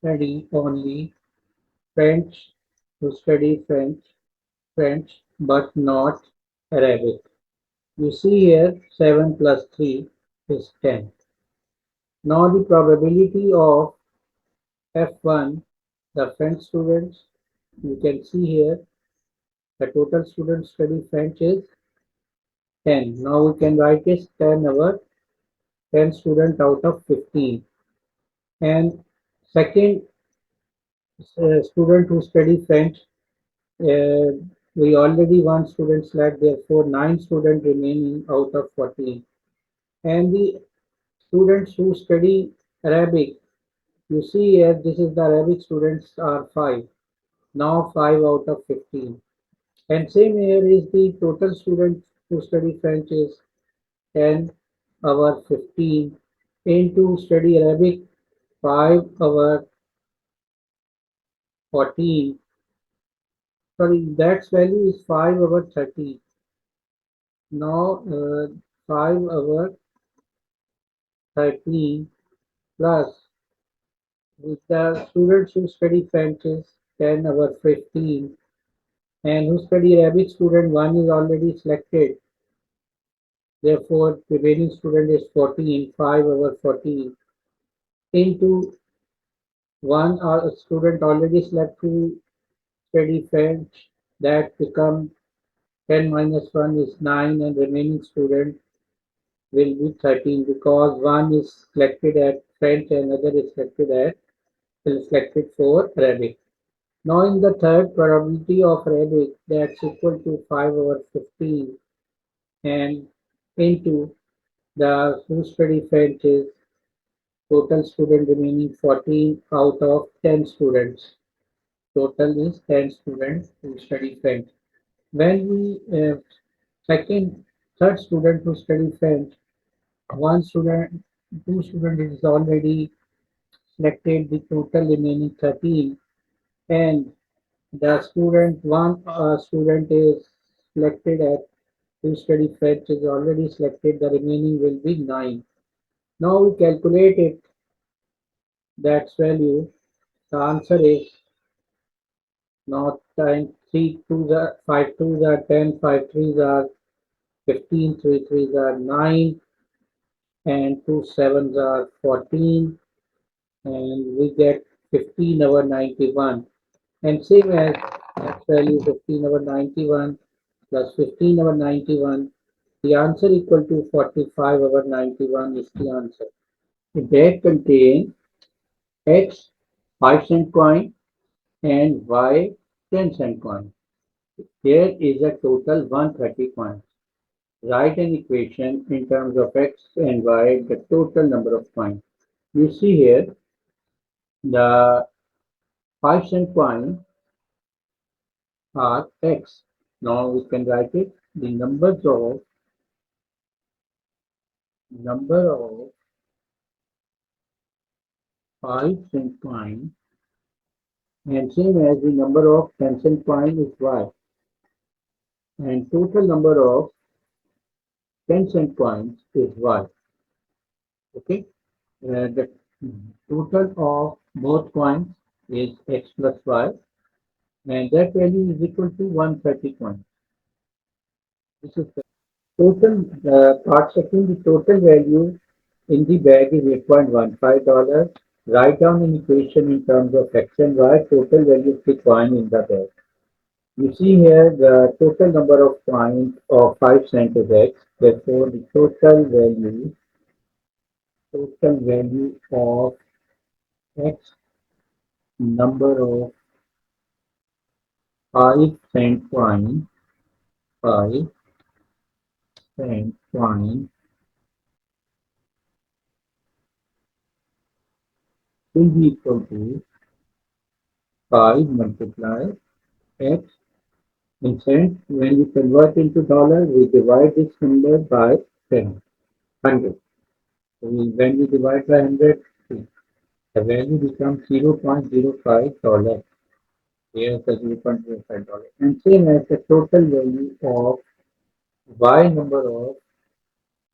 study only French who study French but not Arabic. You see here 7 plus 3 is 10. Now the probability of F1, the French students, you can see here the total students study French is 10. Now we can write as 10 over 10 student out of 15. And second student who study French, uh, we already one student select, therefore 9 students remaining out of 14. And the students who study Arabic, you see here this is the Arabic students are 5. Now 5 out of 15. And same here is the total students who study French is 10 over 15 into study Arabic 5 over 14. Sorry, that value is 5 over 30. Now 5 over 13 plus with the students who study French is 10 over 15 and who study Arabic student 1 is already selected. Therefore, the remaining student is 14, 5 over 14 into 1 student already selected to study French, that become 10 minus 1 is 9 and remaining student will be 13 because one is selected at French and another is selected for Arabic. Now in the third, probability of Arabic, that's equal to 5 over 15 and into the who study French is Total student remaining 14 out of 10 students. Total is 10 students who study French. When we third student who study French, one student, two students is already selected. The total remaining 13, and the one student is selected at who study French is already selected. The remaining will be 9. Now we calculate it. That's value. The answer is not time 3 twos are 5 twos are 10, 5 threes are 15, 3 threes are 9, and 2 sevens are 14, and we get 15 over 91. And same as x value 15 over 91 plus 15 over 91, the answer equal to 45 over 91 is the answer. The bag contains x 5-cent coin and y 10-cent coin. There is a total 130 coins. Write an equation in terms of x and y, the total number of coins. You see here the 5-cent coin are x. Now we can write it. The number of 5-cent coin, and same as the number of 10-cent coin is y, and total number of 10-cent coins is y. Okay, the total of both coins is x plus y, and that value is equal to 130 coins. This is the total part second. The total value in the bag is $8.15. Write down an equation in terms of x and y. Total value of the coin in the bag. You see here the total number of coins of 5 cents is x. Therefore, the total value of x number of 5-cent coin, 5-cent coin will be equal to 5 multiplied x in cents. When we convert into dollar, we divide this number by 100. When we divide by 100, the value becomes $0.05. Here's the $0.05. And same as the total value of y number of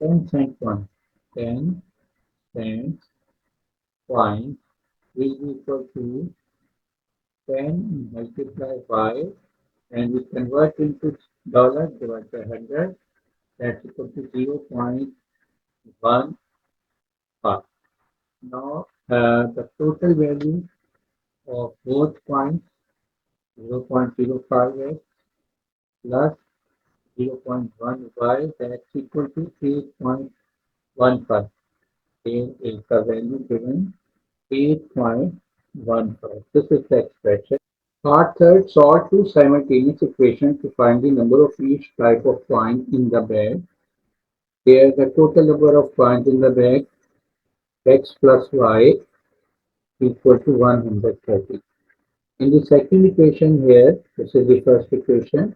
10-cent coin. 10 cents coin will be equal to 10 multiplied by, and we convert into dollar divided by 100. That's equal to 0.15. Now the total value of both coins 0.05x plus 0.1y, that's equal to 8.15. Here is the value given, 8.15. This is the expression. Part third, solve two simultaneous equations to find the number of each type of coin in the bag. Here the total number of coins in the bag, x plus y, equal to 130. In the second equation here, this is the first equation,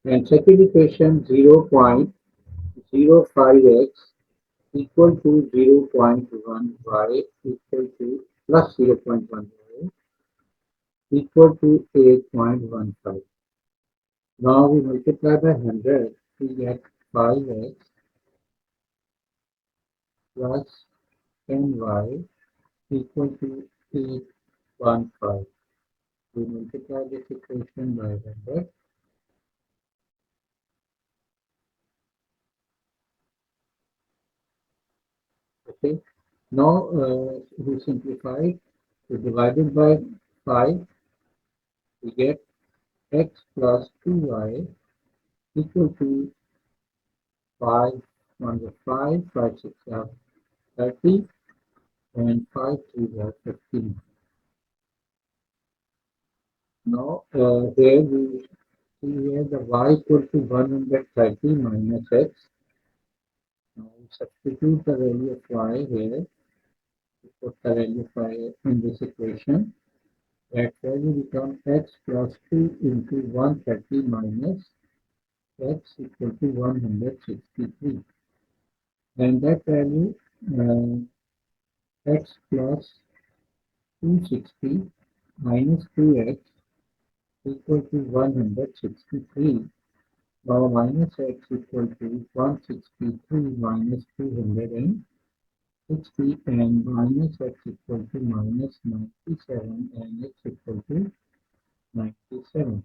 and second equation 0.05x equal to 0.1y equal to plus 0.1y equal to 8.15. Now we multiply by 100 to get 5x plus 10y equal to 815. We multiply this equation by 100. Okay. Now we simplify. We divide it by 5. We get x plus 2y equal to 5 on the 5, 5 6 are 30, and 5 3 are 15. Now here we see here the y equal to 130 minus x. Now we substitute the value of y here. Put the value in this equation. That value becomes x plus 2 into 130 minus x equal to 163. And that value x plus 260 minus 2x equal to 163. Now minus x equal to 163 minus 260 and minus x equal to minus 97 and x equal to 97.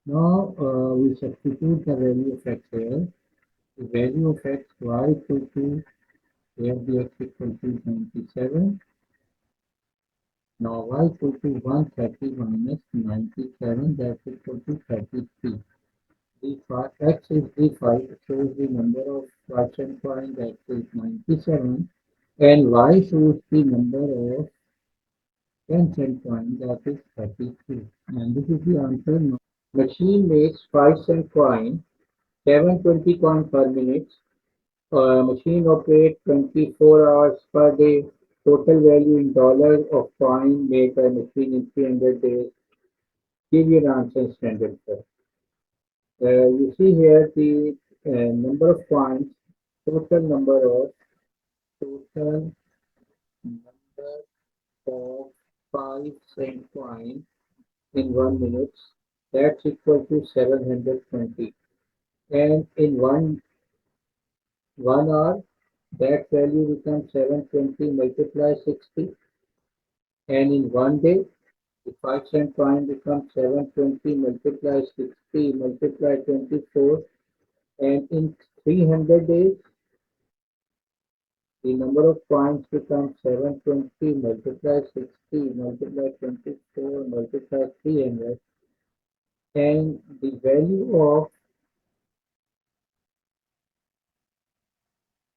Now we substitute the value of x here. The value of x y equal to here the x equal to 97. Now y equal to 130 minus 97, that's equal to 33. X is d5, it shows the number of fraction point, that is 97, and y shows the number of 10 cent coin, that is 33. And this is the answer. Machine makes 5 cent coin, 720 coin per minute. Machine operates 24 hours per day. Total value in dollars of coin made by machine in 300 days. Give your answer in standard form. You see here the number of coins, total number of total number of 5 cent coin in 1 minute. That's equal to 720. And in one hour, that value becomes 720 multiply 60. And in 1 day, the 5 cent coin becomes 720 multiply 60 multiply 24. And in 300 days, the number of coins becomes 720 multiply 60 multiply 24 multiply 300. And the value of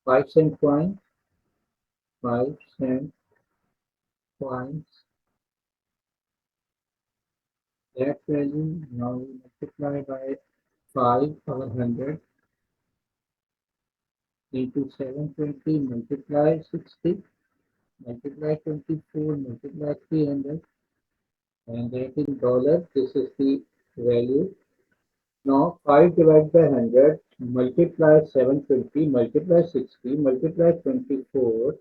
5 cent coin, 5 cent coins, that value now we multiply by 5 or 100 into 720 multiply 60 multiply 24 multiply 300, and that in dollar this is the value. Now 5 divided by 100 multiply 720 multiply 60 multiply 24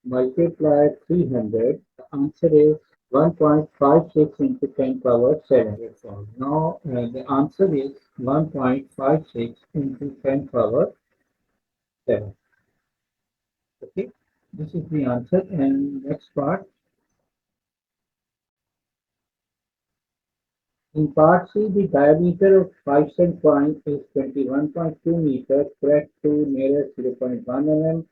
multiply 300. The answer is 1.56 into 10 power 7. Now the answer is 1.56 into 10 power 7. Okay, this is the answer. And next part. In part C, the diameter of 5 cent coin is 21.2 meters, correct to nearest 0.1 mm,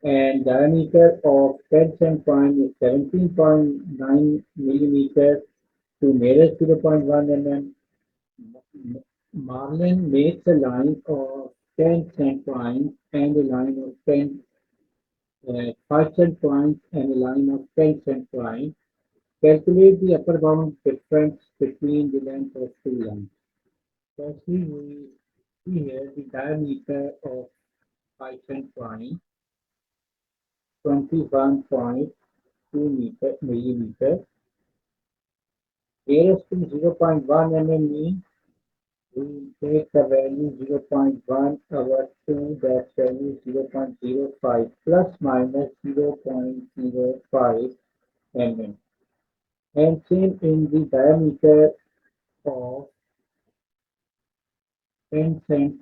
and diameter of 10 cent coin is 17.9 millimeters to nearest 0.1 mm. Marlin makes a line of 10 cent coins and a line of 5 cent coins and a line of 10 cent coins. Calculate the upper bound difference between the length of two lines. Firstly, we see here the diameter of 5 cent coin, 21.2 millimeter. Nearest to 0.1 mm means we take the value 0.1 over 2, that value 0.05 plus minus 0.05 mm. And same in the diameter of 10 cent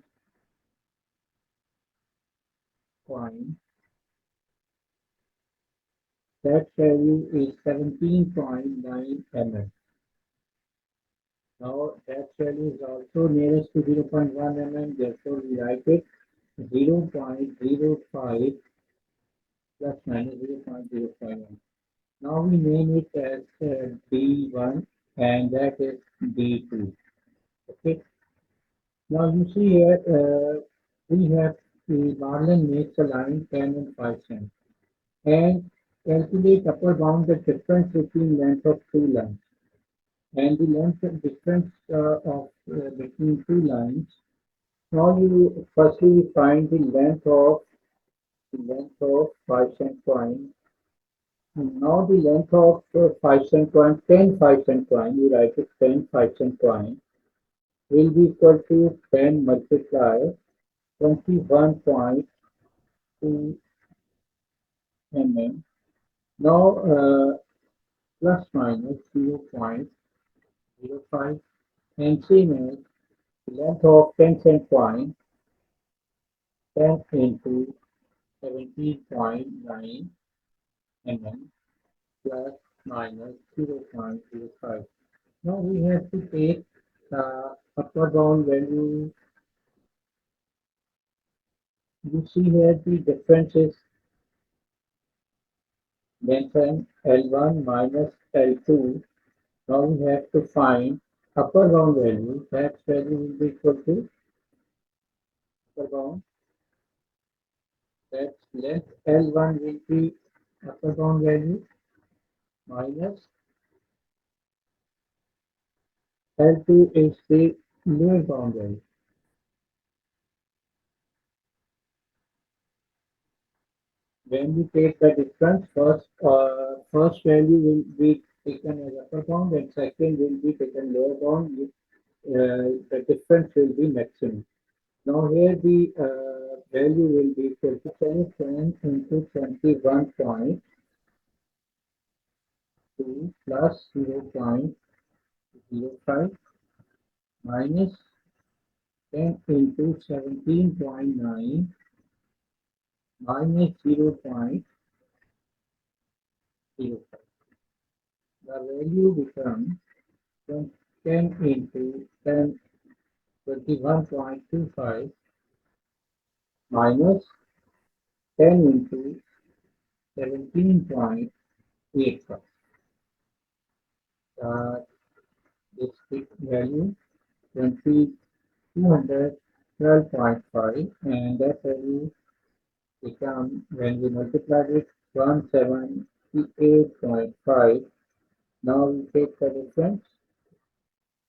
coin, that value is 17.9 mm. Now that value is also nearest to 0.1 mm, therefore we write it 0.05 plus minus 0.05 mm. Now we name it as D1 and that is D2. Okay. Now you see here we have the Marlin makes a line 10 and 5 cents and calculate upper bound the difference between length of two lines. And the length difference between two lines. Now you firstly find the length of 5 cent coin Now the length of 5 cent coin, 10 5 cent coin, we write it 10 5 cent coin will be equal to 10 multiply 21.2 mm. Now plus minus 0.05 and same as the length of 10 cent coin 10 into 17.9 mm plus minus 0.05. Now we have to take upper bound value. You see here the difference is mentioned L1 minus L2. Now we have to find upper bound value. That value will be equal to upper bound. That's length L1 will be upper bound value minus L2 is the lower bound value. When we take the difference, first value will be taken as upper bound and second will be taken lower bound. The difference will be maximum. Now here the value will be equal to 10 into 21.2 plus 0.05 minus 10 into 17.9 minus 0.05. The value becomes 10 into 10 21.25 minus 10 into 17.85. This value 212.5 and that value become when we multiply it 178.5. Now we take the difference.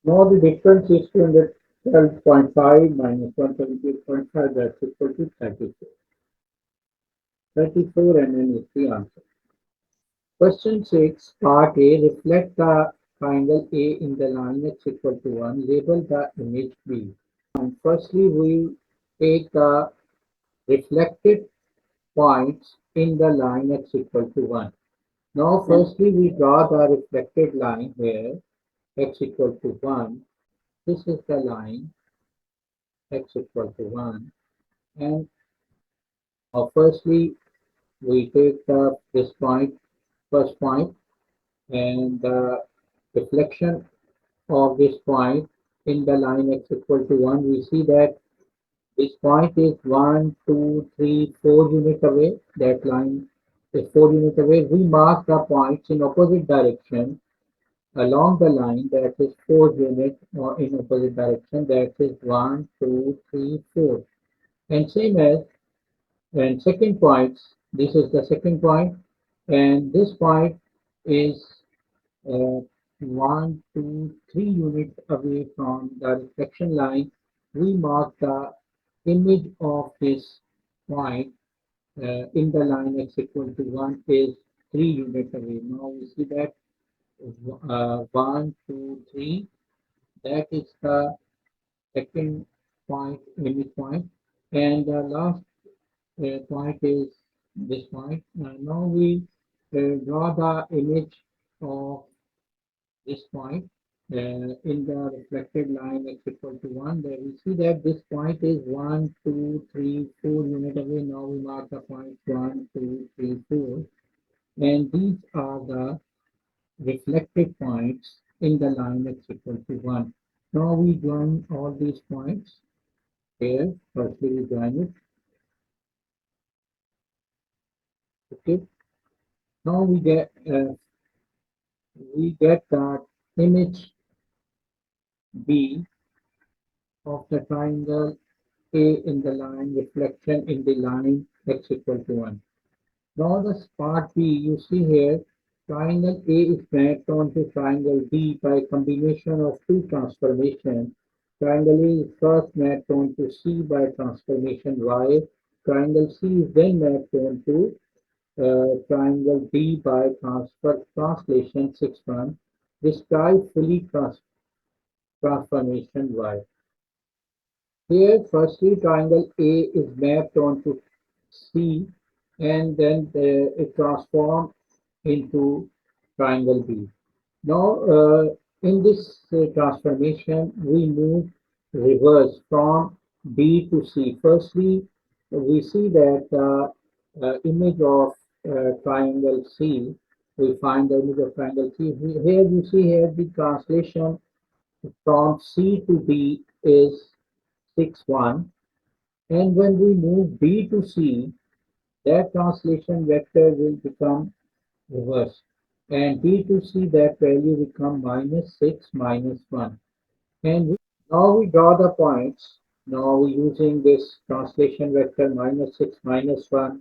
Now the difference is 212.5 minus 178.5, that's equal to 34. 34 and then is the answer. Question 6, part A, reflect the triangle A in the line x equal to 1, label the image B. And firstly, we take the reflected points in the line x equal to 1. Now, firstly, we draw the reflected line here, x equal to 1. This is the line x equal to 1. And firstly, we take this point, first point, and the reflection of this point in the line x equal to 1, we see that this point is 1, 2, 3, 4 units away. That line is 4 units away. We mark the points in opposite direction along the line that is 4 units or in opposite direction that is 1, 2, 3, 4. And same as and second points, this is the second point and this point is uh, 1, 2, 3 units away from the reflection line. We mark the image of this point in the line x equal to 1 is 3 units away. Now we see that 1, 2, 3, that is the second point, image point, and the last point is this point. Now we draw the image of this point in the reflected line x equal to 1. There we see that this point is 1, 2, 3, 4 unit away. Now we mark the points 1, 2, 3, 4. And these are the reflected points in the line x equal to 1. Now we join all these points here. Firstly, we join it. Okay. Now we get the image B of the triangle A in the line, reflection in the line x equal to 1. Now the part B, you see here, triangle A is mapped onto triangle B by combination of two transformations. Triangle A is first mapped onto C by transformation Y. Triangle C is then mapped onto triangle D by translation 6-1. Describe fully transformation Y. Here, firstly, triangle A is mapped onto C, and then it transforms into triangle B. Now, in this transformation, we move reverse from B to C. Firstly, we see that the image of triangle C, we find the image of triangle C. Here you see here the translation from C to B is 6-1. And when we move B to C, that translation vector will become reversed. And B to C, that value become -6, -1. And now we draw the points. Now we using this translation vector -6, -1.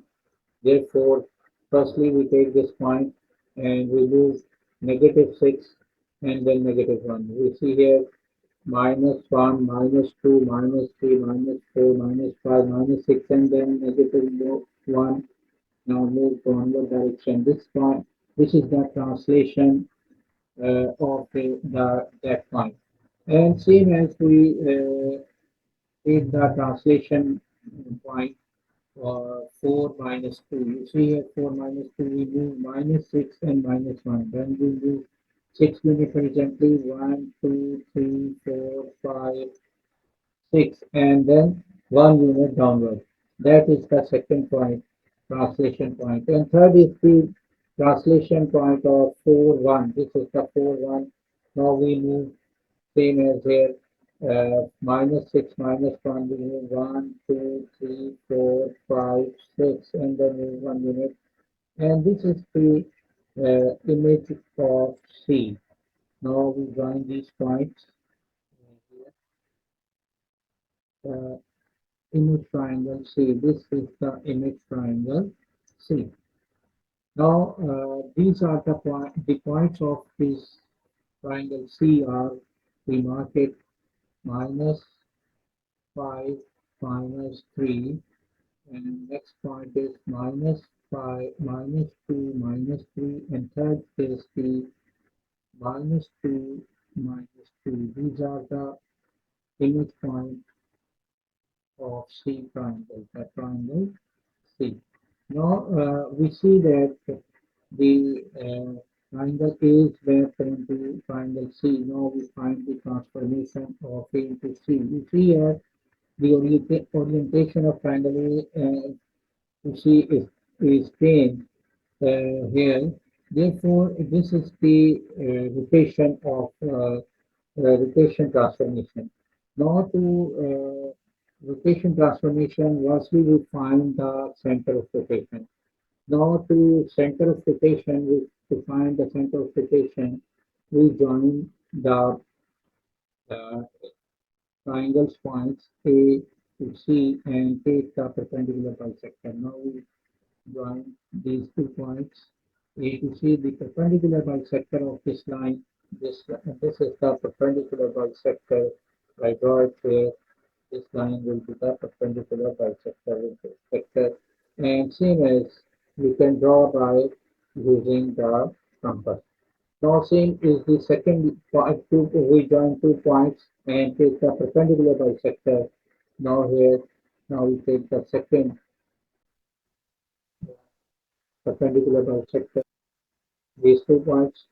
Therefore, firstly we take this point and we move -6 and then -1. We see here -1, -2, -3, -4, -5, -6, and then -1. Now move to another direction. This is the translation of that point. And same as we take the translation point 4 minus 2. You see here 4 minus 2, we move -6 and -1. Then we move 6 units horizontally, 1, 2, 3, 4, 5, 6, and then 1 unit downward. That is the second point, translation point. And third is the translation point of 4, 1. This is the 4, 1. Now we move same as here, -6, -1, we move 1, 2, 3, 4, 5, 6, and then move 1 unit. And this is the image of C. Now we join these points. Uh, Image triangle C. This is the image triangle C. Now, these are the points of this triangle C are, we mark it -5, -3, and next point is -5, -2, -3, and third is the -2, -2. These are the image points of C triangle, the triangle C. Now we see that the triangle A is mapped onto triangle C. Now we find the transformation of A into C. You see here the orientation of triangle A, you see is changed here. Therefore, this is the rotation transformation. Now to rotation transformation, firstly we find the center of rotation. Now to center of rotation, to find the center of rotation, we join the uh, triangles points A to C and take the perpendicular bisector. Now we join these 2 points A to C, the perpendicular bisector of this line. This is the perpendicular bisector. I draw it here. This line will be the perpendicular bisector with this vector. And same as we can draw by using the compass. Now same is the second point. We join 2 points and take the perpendicular bisector. Now here, now we take the second perpendicular bisector, these 2 points,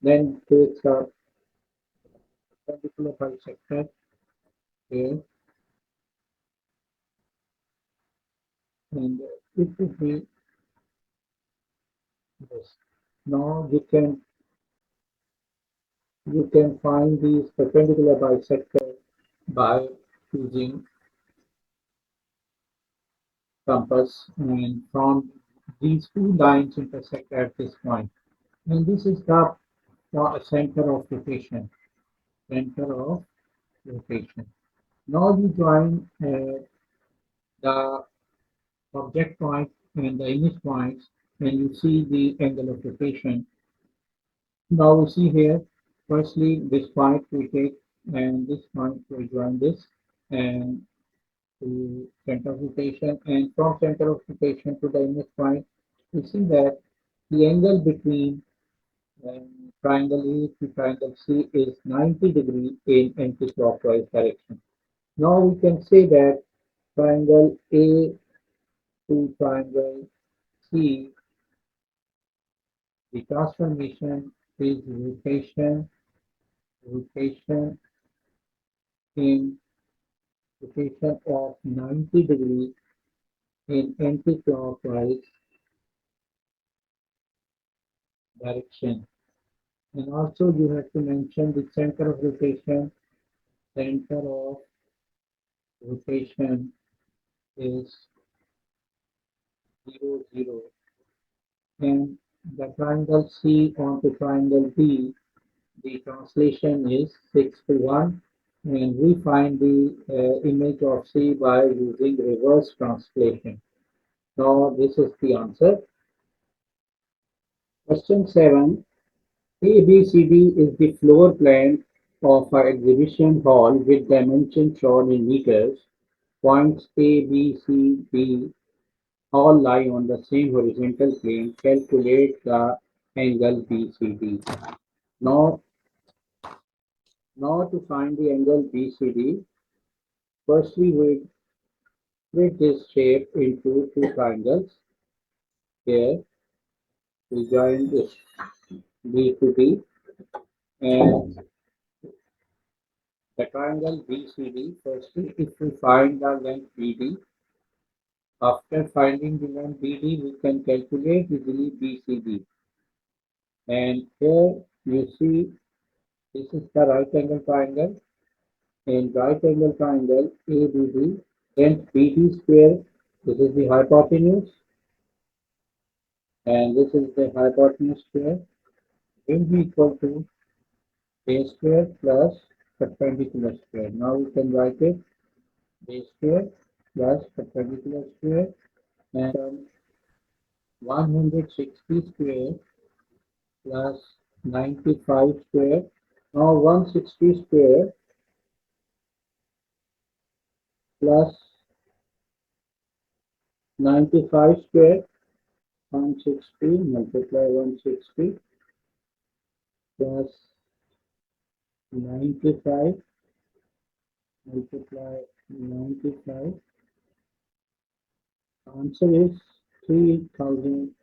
then take the perpendicular bisector here, and it would be this. Now you can find these perpendicular bisector by using compass, and from these 2 lines intersect at this point. And this is the center of rotation. Center of rotation. Now you join the object point and the image points, and you see the angle of rotation. Now we see here, firstly this point we take, and this point we join this, and to center of rotation, and from center of rotation to the image point, We see that the angle between triangle A to triangle C is 90 degrees in anti-clockwise direction. Now we can say that triangle A to triangle C, the transformation is rotation in rotation of 90 degrees in anti-clockwise direction. And also you have to mention the center of rotation. Center of rotation is 0, 0. And the triangle C onto triangle D, the translation is 6 to 1. And we find the image of C by using reverse translation. Now this is the answer. Question 7. ABCD is the floor plan of an exhibition hall with dimensions shown in meters. Points A, B, C, D all lie on the same horizontal plane. Calculate the angle BCD. Now, to find the angle BCD, firstly we split this shape into two triangles. Here we join this B to B, and the triangle BCD. Firstly, if we find the length BD, after finding the length BD, we can calculate easily BCD. And here you see this is the right angle triangle. In right angle triangle ABD, length BD square, this is the hypotenuse, and this is the hypotenuse square, will be equal to A square plus perpendicular square. Now we can write it A square plus perpendicular square, and 160 square plus 95 square. Now 160 square plus 95 square, 160 multiply 160 plus 95 multiply 95. Answer is 3,000,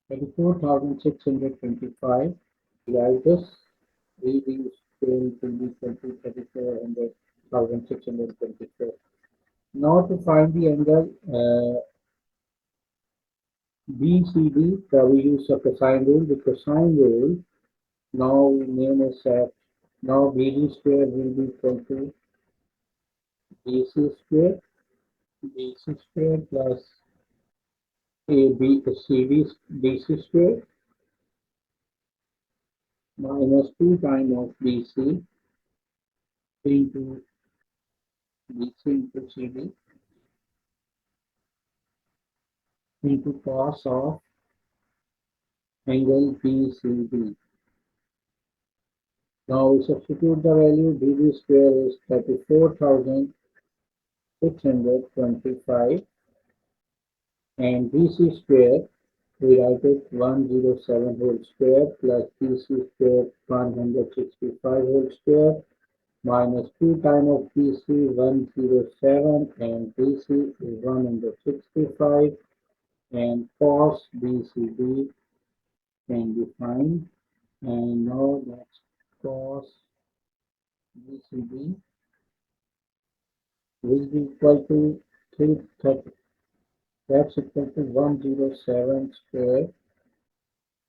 34,625. Divide this, reduce scale to be 34,624. Now to find the angle BCD, we use a cosine rule. The cosine rule now we name as now BD square will be equal to BC square, plus BC square minus 2 times of BC into CD into cos of angle BCD. Now we substitute the value. BD square is 34,625 and BC square we write it 107 whole square plus BC square 165 whole square minus 2 times of BC 107 and BC is 165 and cos BCD can be found. And now that's cos BCD will be equal to 330. That's equal to 107 square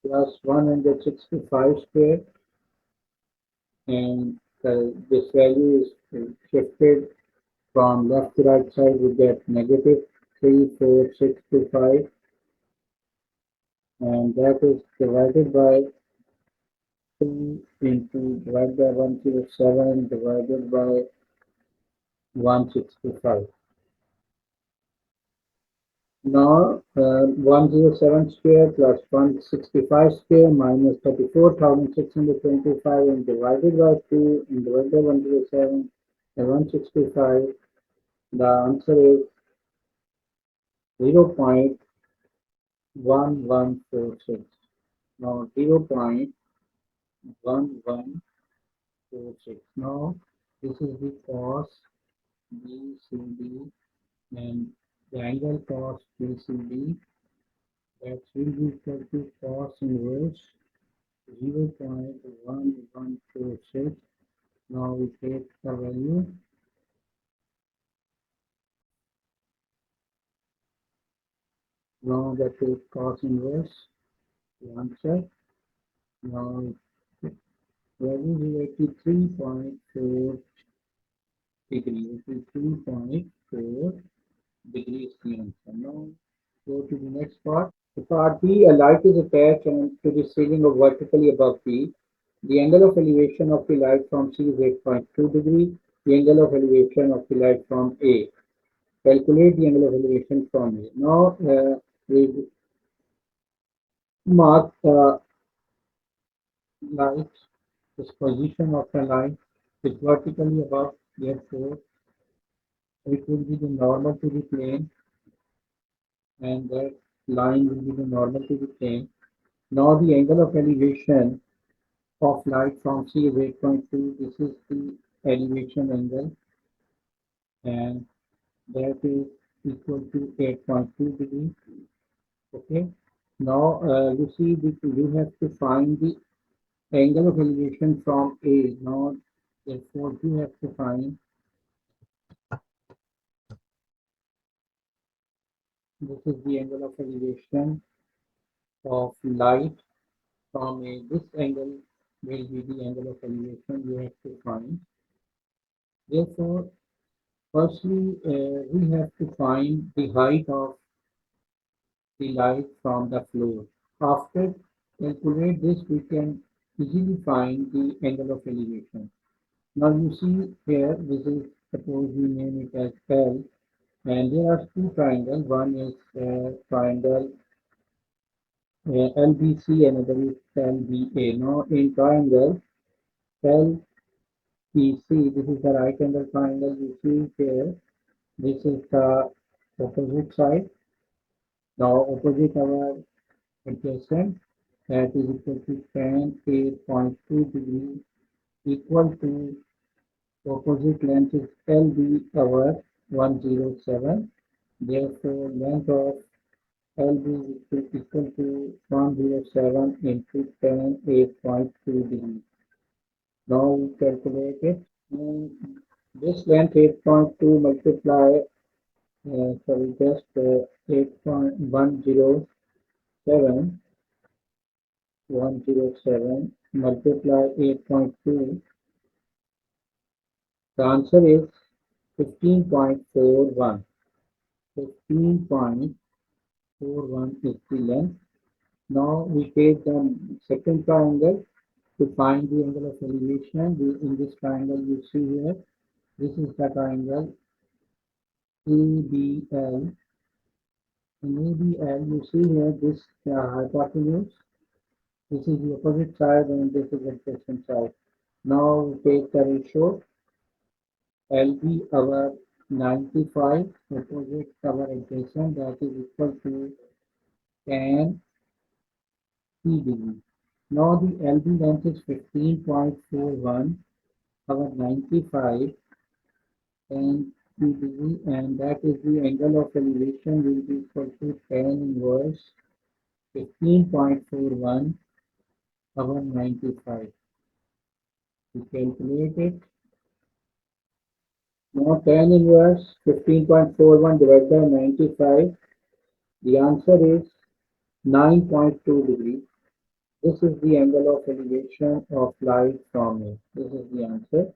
plus 165 square, and this value is shifted from left to right side. We get negative 34625, and that is divided by 2 into divided by 107 divided by 165. Now 107 square plus 165 square minus 34,625 and divided by 2 and divided by 107 and 165. The answer is 0.0 1146. Now 0.1146. Now this is the cos BCD and the angle cos BCD, that will be equal to cos inverse 0.1146. Now we take the value. Now that is cos inverse, the answer. Now value is 83.4 degree. 83.4 degrees the answer. Now go to the next part. The part B, a light is attached to the ceiling of vertically above B. The angle of elevation of the light from C is 8.2 degree. The angle of elevation of the light from A. Calculate the angle of elevation from A. Now we mark the light, this position of the light is vertically above, therefore it will be the normal to the plane, and that line will be the normal to the plane. Now the angle of elevation of light from C is 8.2. This is the elevation angle, and that is equal to 8.2 degrees. Okay. Now you see that you have to find the angle of elevation from A. Now therefore you have to find, this is the angle of elevation of light from A. This angle will be the angle of elevation you have to find. Therefore, firstly, we have to find the height of the light from the floor. After calculate this, we can easily find the angle of elevation. Now you see here, this is, suppose we name it as L, and there are two triangles. One is triangle LBC, another is LBA. Now in triangle LBC, this is the right angle triangle you see here. This is the opposite side. Now opposite our adjacent, that is equal to tan 8.2 degree, equal to opposite length is LB our 107. Therefore length of LB is equal to 107 into tan 8.2 degree. Now we calculate it. This length 8.2 multiply, sorry, just 8.107 multiply 8.2. The answer is 15.41. 15.41 is the length. Now we take the second triangle to find the angle of elevation. In this triangle you see here, this is the triangle ABL. In ABL you see here this hypotenuse. This is the opposite side and this is the adjacent side. Now we take the ratio. LB our 95, opposite our adjacent, that is equal to tan P degree. Now the LB length is 15.41, our 95 tan P degree, and that is the angle of elevation will be equal to tan inverse 15.41 our 95. We calculate it. Now tan inverse 15.41 divided by 95. The answer is 9.2 degrees. This is the angle of elevation of light from it. This is the answer.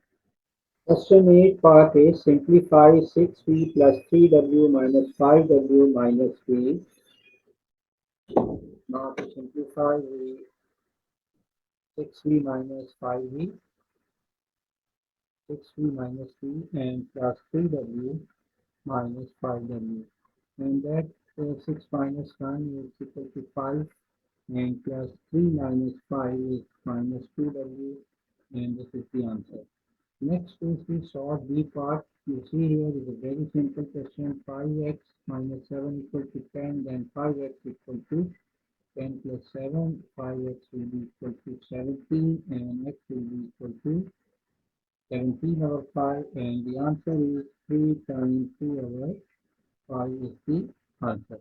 Question 8, part A. Simplify 6V plus 3W minus 5W minus V. Now to simplify, we 6V minus 5V, 6V minus V, and plus 3W minus 5W. And that 6 minus 1 is equal to 5, and plus 3 minus 5 is minus 2W, and this is the answer. Next is the solve B part. You see here is a very simple question. 5x minus 7 equal to 10, then 5x equal to 10 plus 7, 5x will be equal to 17, and x will be equal to 17 over 5, and the answer is 3 times 2 over 5 is the answer.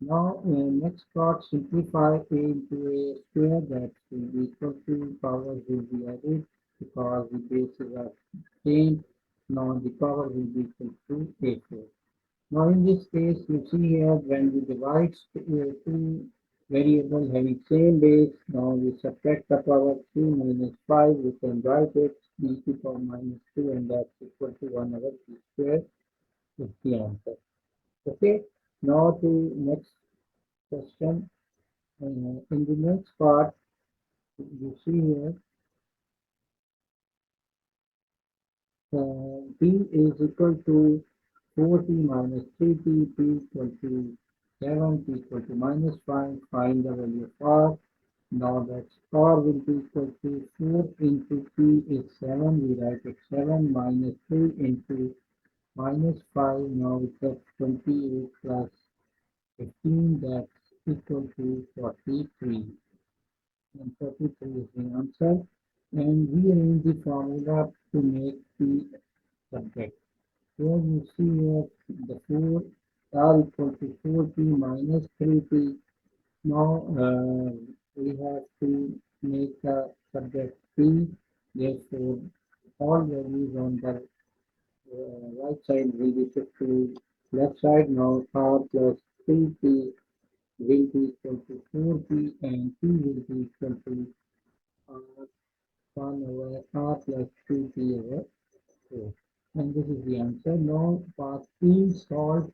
Now, next part, simplify a into a square that will be equal to powers will be added because the bases are same. Now, the power will be equal to a square. Now, in this case, you see here when we divide two variables having same base, now we subtract the power 3 minus 5, we can write it e to the power minus 2, and that's equal to 1 over 3 square is the answer. Okay, now to next question. In the next part, you see here, b is equal to 4t minus 3t, p equal to 7, p equal to minus 5. Find the value of r. Now that r will be equal to 4 into p is 7. We write it 7 minus 3 into minus 5. Now we get 28 plus 15. That's equal to 43. And 43 is the answer. And rearrange the formula to make the subject. Here you see here the 4 r equal to 4p minus 3p. Now we have to make the subject p. Therefore, all values on the right side will be shift to left side. Now r plus 3p will be equal to 4p, and p will be equal to r 1 over r plus 2p over 4. And this is the answer. Now part E, solve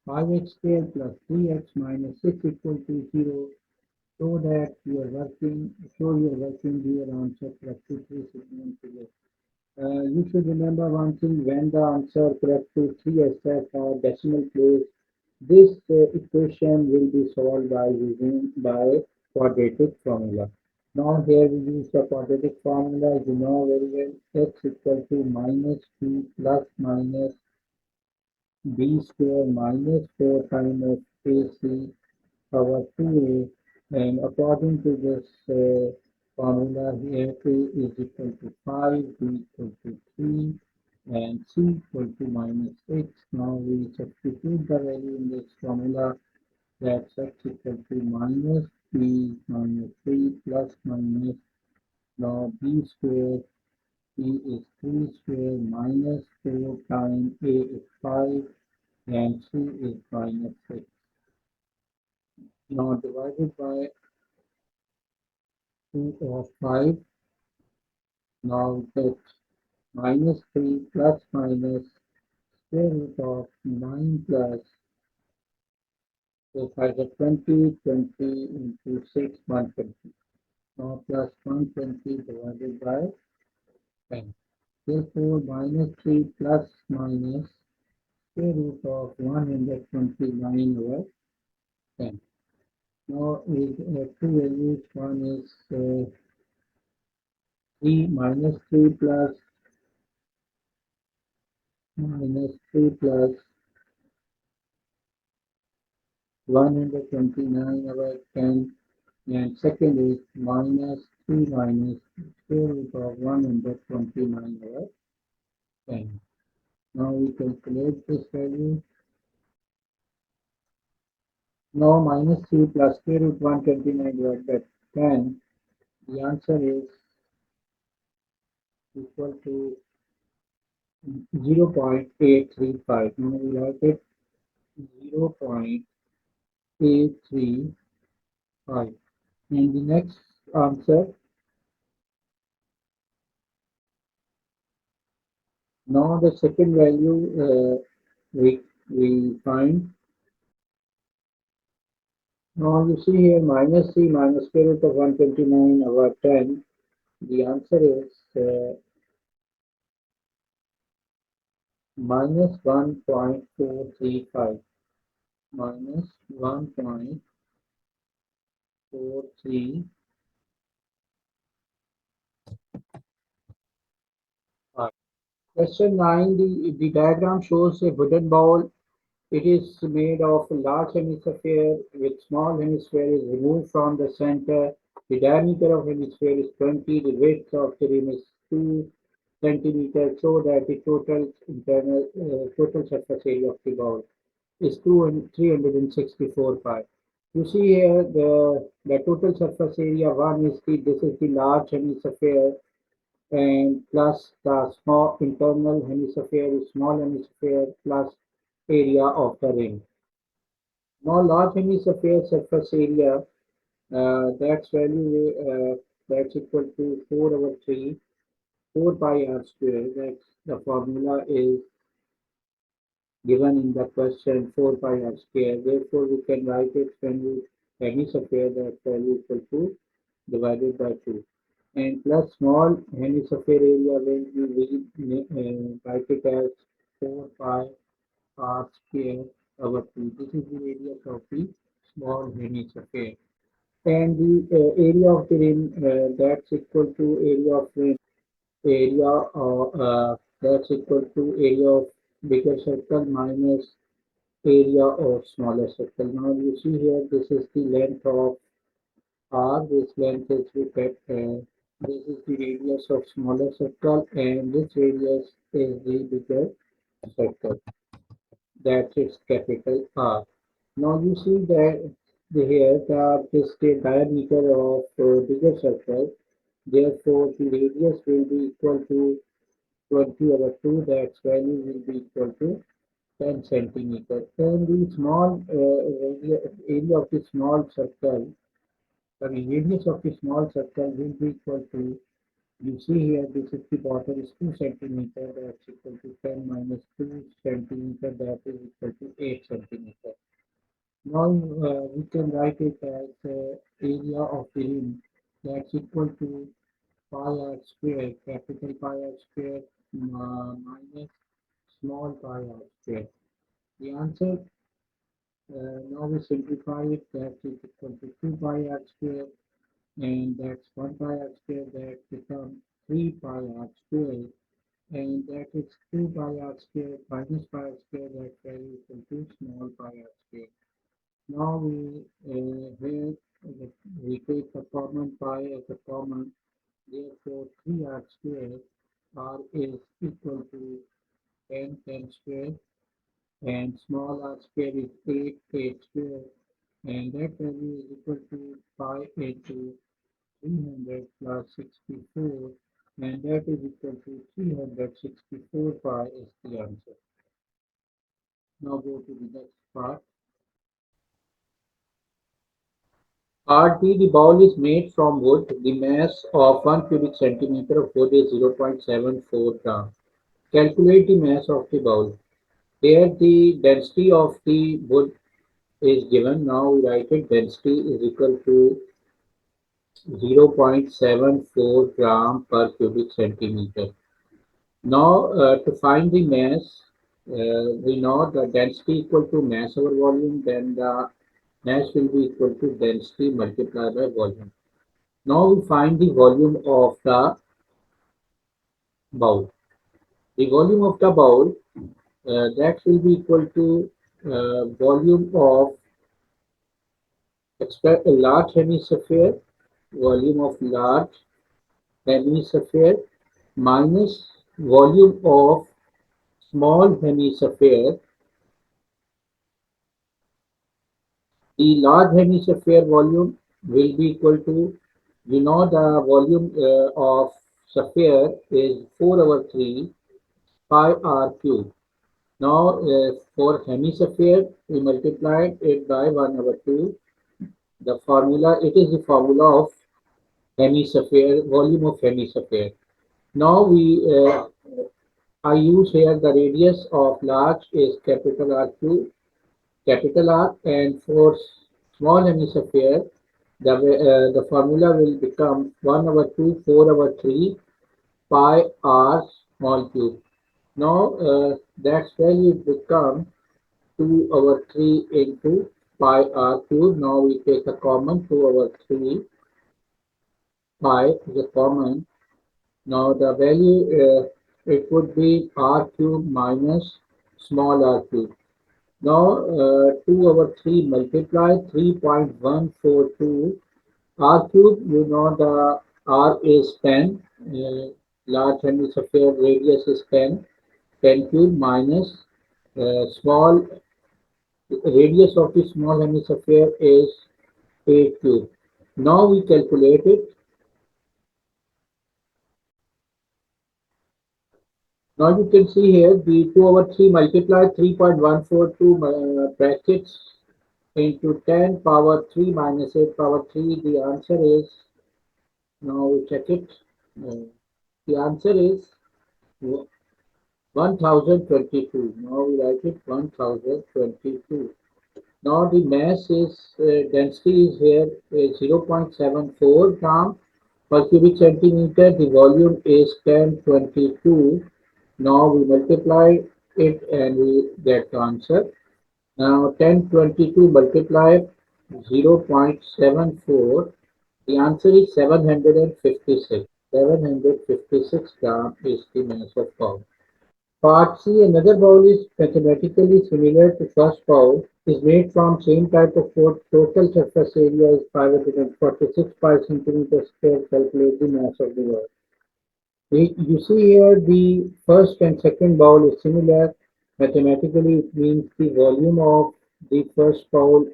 5x squared plus 3x minus 6 equal to 0, so that you are working, show you are working your answer plus 3 segments together. You should remember one thing: when the answer correct to 3 or decimal place, this equation will be solved by using quadratic formula. Now here we use the quadratic formula. You know very well, x equal to minus p plus minus b square minus 4 times of ac power 2a, and according to this formula here, a is equal to 5, b equal to 3, and c equal to minus 6. Now we substitute the value in this formula. That's x equal to minus b minus 3 plus minus, now b square, b is 3 square minus 4 times a is 5, and c is minus 6. Now divided by 2 of 5. Now get minus 3 plus minus square root of 9 plus, so if I get 20, 20 into 6, 120. Now plus 120 divided by 10. Therefore, minus 3 plus minus square root of 129 over 10. Now with two values, one is 3 minus 3 plus minus 3 plus 129 over 10, and second is minus 3 minus square root of 129 over 10. Now we calculate this value. Now minus 3 plus square root 129 divided by 10, the answer is equal to 0.835. Now we write it 0.835. And the next answer, now the second value we find. Now you see here minus 3 minus square root of 129 over 10. The answer is minus 1.435. Minus 1.435. Question 9, the diagram shows a wooden bowl. It is made of a large hemisphere with small hemisphere is removed from the center. The diameter of hemisphere is 20. The width of the rim is 2 centimeters, so that the total surface area of the bowl is 2 and 364 pi. You see here the total surface area one is this is the large hemisphere and plus the small internal hemisphere is small hemisphere plus area of the ring. Now large hemisphere surface area that's value that's equal to 4 over 3 4 pi r square. That's the formula is given in the question 4 pi r square. Therefore, we can write it when we hemisphere that value equal to divided by 2. And plus small hemisphere area when we write it as 4 pi r square over 2. This is the radius of the small hemisphere. And the area of the rim that's equal to area of rim area that's equal to area of bigger circle minus area of smaller circle. Now you see here this is the length of r, this length is this is the radius of smaller circle and this radius is the bigger circle. That's its capital R. Now you see that here that is the diameter of bigger circle. Therefore, the radius will be equal to 20 over 2. That's value will be equal to 10 centimeter. And the small area of the small circle, sorry, radius of the small circle will be equal to, you see here, this is the bottom is 2 centimeter, that's equal to 10 minus 2 centimeter, that is equal to 8 centimeter. Now we can write it as area of the ring, that's equal to pi r square, capital pi r square minus small pi r square. The answer, now we simplify it, that is equal to 2 pi r square, and that's 1 pi r square, that becomes 3 pi r square, and that is 2 pi r square minus pi r square, that value equal to small pi r square. Now here we take the common pi as a common, therefore 3 r square, r is equal to 10 square, and small r square is 8 square, and that value is equal to pi into 300 plus 64, and that is equal to 364 pi is the answer. Now go to the next part. Part B, the bowl is made from wood. The mass of 1 cubic centimeter of wood is 0.74 gram. Calculate the mass of the bowl. Here the density of the wood is given. Now we write it, density is equal to 0.74 gram per cubic centimeter. Now to find the mass, we know the density equal to mass over volume, then the mass will be equal to density multiplied by volume. Now we find the volume of the bowl. The volume of the bowl that will be equal to volume of a large hemisphere, volume of large hemisphere minus volume of small hemisphere. The large hemisphere volume will be equal to, we know the volume of sphere is 4 over 3 pi r cube. Now for hemisphere we multiplied it by 1 over 2. The formula, it is the formula of hemisphere, volume of hemisphere. Now I use here the radius of large is capital R cube, capital R, and for small hemisphere, the formula will become 1 over 2, 4 over 3, pi r small cube. Now that value becomes 2 over 3 into pi r cube. Now we take a common 2 over 3, pi is a common. Now the value it would be r cube minus small r cube. Now 2 over 3 multiply 3.142 r cube, you know the r is 10, large hemisphere radius is 10, 10 cube minus small radius of the small hemisphere is 8 cube. Now we calculate it. Now you can see here the 2 over 3 multiply 3.142 brackets into 10 power 3 minus 8 power 3. The answer is, now we check it. Uh, the answer is 1022. Now we write it 1022. Now the mass is density is here is 0.74 gram per cubic centimeter. The volume is 1022. Now we multiply it and we get the answer. Now 1022 multiply 0.74. The answer is 756. 756 gram is the mass of power. Part C, another bowl is mathematically similar to first bowl, is made from same type of wood. Total surface area is 546 pi centimeter square. Calculate the mass of the world. You see here the first and second bowl is similar. Mathematically, it means the volume of the first bowl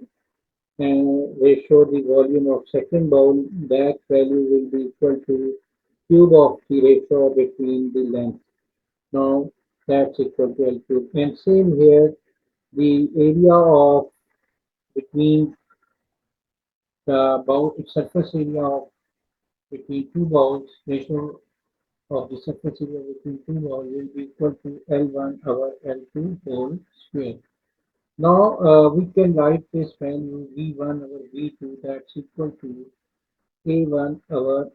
and ratio the volume of second bowl. That value will be equal to cube of the ratio between the length. Now that's equal to L cube. And same here, the area of between the bowl surface area of between two bowls, ratio of the surface area between two bowls will be equal to L1 over L2 whole square. Now we can write this value V1 over V2, that's equal to A1 over,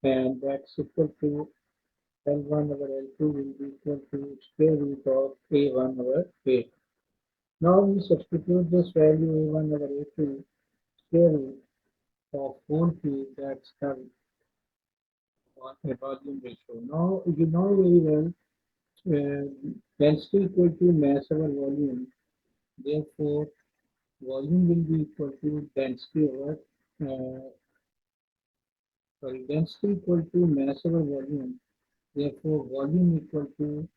and that's equal to L1 over L2 will be equal to square root of A1 over A2. Now we substitute this value A1 over A2 square root of whole cube, that's the volume ratio. Now you know very well density equal to mass over volume. Therefore, volume will be equal to density over density equal to mass over volume. Therefore, volume equal to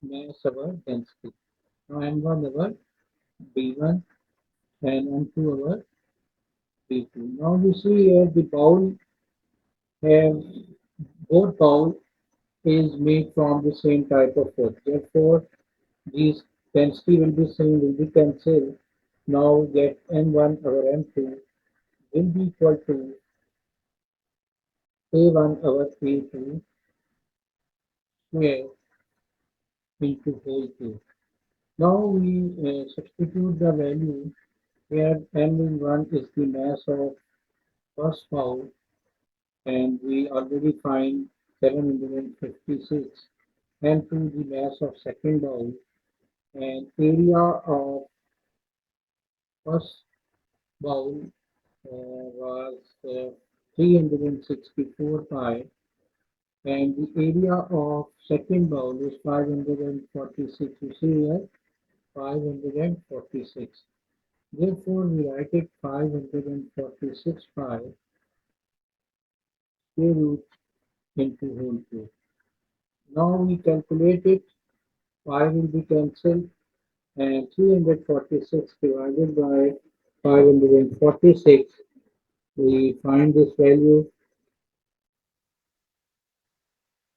mass over density. Now M1 over B1 and M2 over B2. Now you see here the bowl have both bowl is made from the same type of wood. Therefore, these density will be same, will be cancelled. Now get M1 over M2 will be equal to A1 over A2 square into whole cube. Now we substitute the value where M1 is the mass of first bowl and we already find 756, M2 the mass of second bowl, and area of first bowl was 364 pi, and the area of second bowl is 546. You see here 546. Therefore, we write it 546 pi square root into whole cube. Now we calculate it. Pi will be cancelled, and 346 divided by 546. We find this value.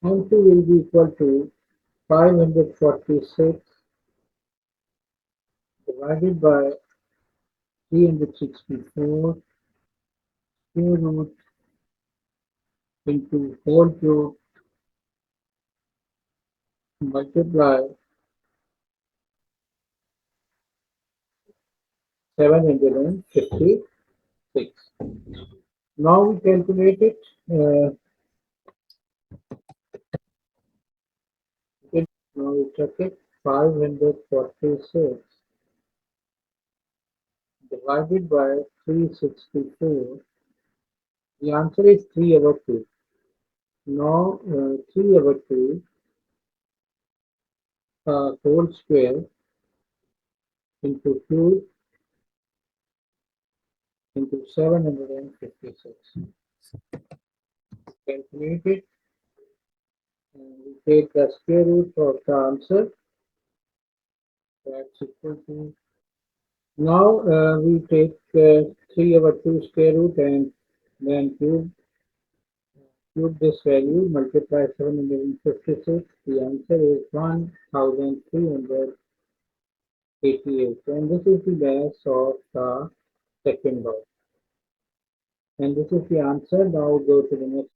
M2 will be equal to 546 divided by 364 square root into whole cube multiply 756. Now we calculate it. Now we check it. 546 divided by 364. The answer is 3 over 2. Now 3 over 2 whole square into 2 into 756. Calculate it and we take the square root of the answer. That's equal to. Now we take 3 over 2 square root and then cube this value, multiply 756. The answer is 1388. And this is the base of the second box. And this is the answer. Now go to the next.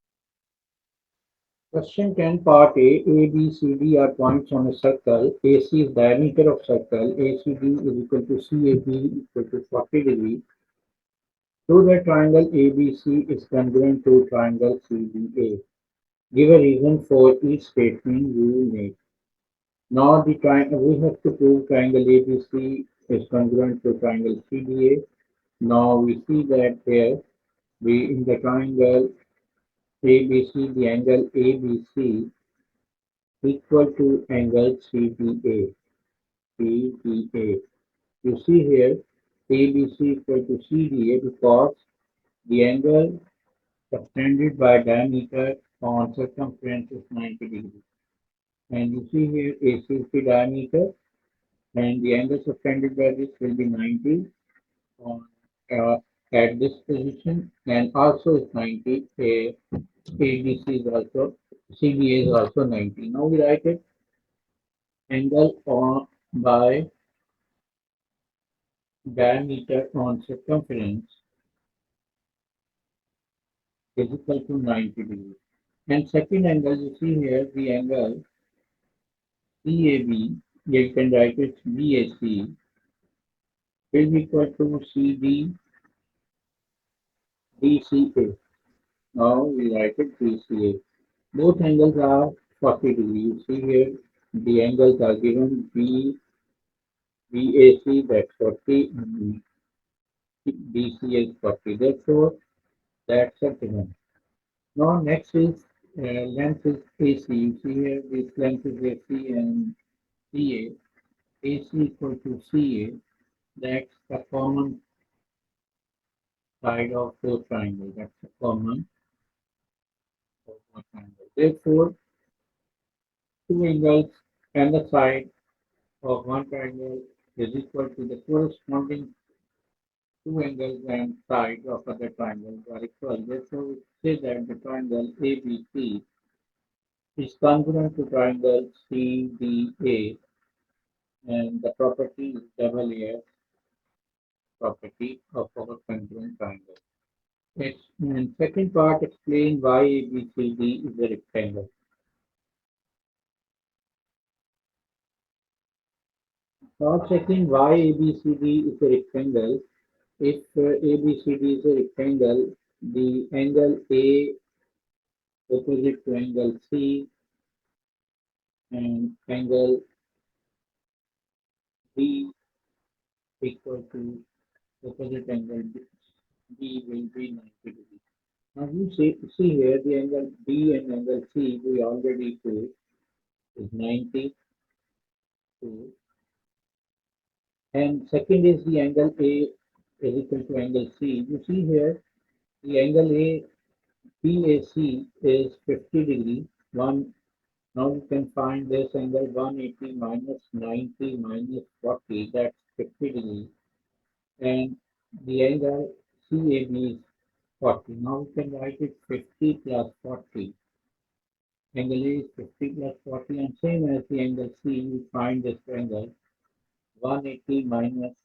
Question 10, part A, B, C, D are points on a circle. AC is diameter of circle. ACD is equal to CAB equal to 40 degrees. So the triangle ABC is congruent to triangle CDA. Give a reason for each statement you make. Now the triangle we have to prove triangle ABC is congruent to triangle CDA. Now we see that here we in the triangle ABC, the angle ABC equal to angle CDA. CDA. You see here ABC equal to CDA because the angle subtended by diameter on circumference is 90 degrees. And you see here AC is the diameter and the angle subtended by this will be 90 on, at this position and also is 90. ABC is also CDA is also 90. Now we write it angle on by diameter on circumference is equal to 90 degrees. And second angle you see here the angle CAB, you can write it BAC is equal to CD DCA. Now we write it DCA. Both angles are 40 degrees. You see here the angles are given BAC that's 40 and DCA is 40. Therefore, that's a given. Now next is length is AC. You see here this length is AC and CA. AC equal to CA. That's the common side of both triangles. That's the common of both triangles. Therefore, two angles and the side of one triangle is equal to the corresponding two angles and side of other triangles are equal. Therefore, we say that the triangle ABC is congruent to triangle CDA and the property is double A property of our congruent triangle. And second part explain why ABCD is a rectangle. Now checking why ABCD is a rectangle. If ABCD is a rectangle, the angle A opposite to angle C and angle B equal to opposite angle B will be 90 degrees. Now you see here the angle B and angle C we already proved is 90. And second is the angle A is equal to angle C. You see here the angle BAC is 50 degrees. Now you can find this angle 180 minus 90 minus 40, that's 50 degrees. And the angle CAB is 40. Now you can write it 50 plus 40. Angle A is 50 plus 40 and same as the angle C, you find this angle 180 minus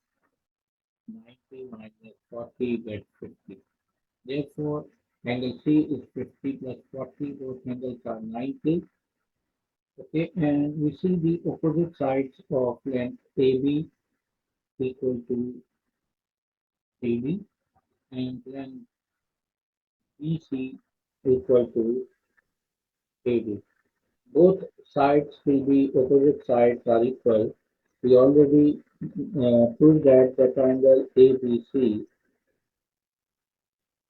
90 minus 40, that's 50. Therefore, angle C is 50 plus 40, both angles are 90. Okay, and we see the opposite sides of length AB equal to CD and length BC equal to AD. Both sides will be opposite sides are equal. We already proved that the triangle ABC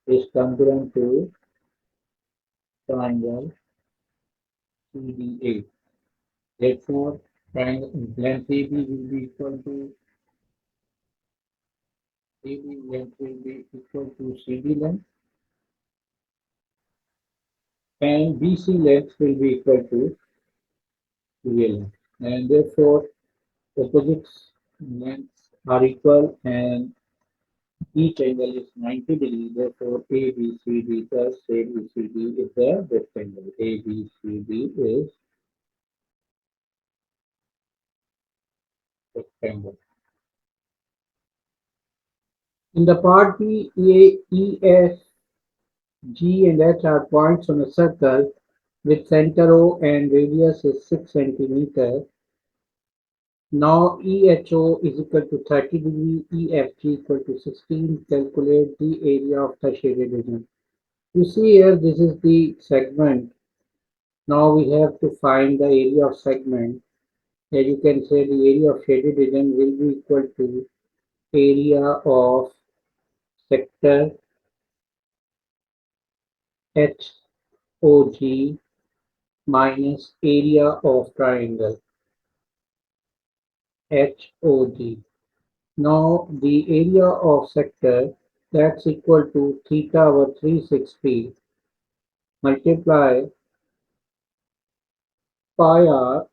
is congruent to triangle CDA. Therefore, triangle length AB will be equal to AB length will be equal to CD length, and BC length will be equal to CA length. And therefore, opposites lengths are equal, and each angle is 90 degrees. Therefore, ABCD plus ABCD is the rectangle. ABCD is rectangle. In the part B, E, F, G, and H are points on a circle with center O and radius is 6 centimeter. Now EHO is equal to 30 degree, EFG equal to 16. Calculate the area of the shaded region. You see here, this is the segment. Now we have to find the area of segment. As you can say, the area of shaded region will be equal to area of sector HOG minus area of triangle HOG. Now the area of sector, that's equal to theta over 360 multiply pi r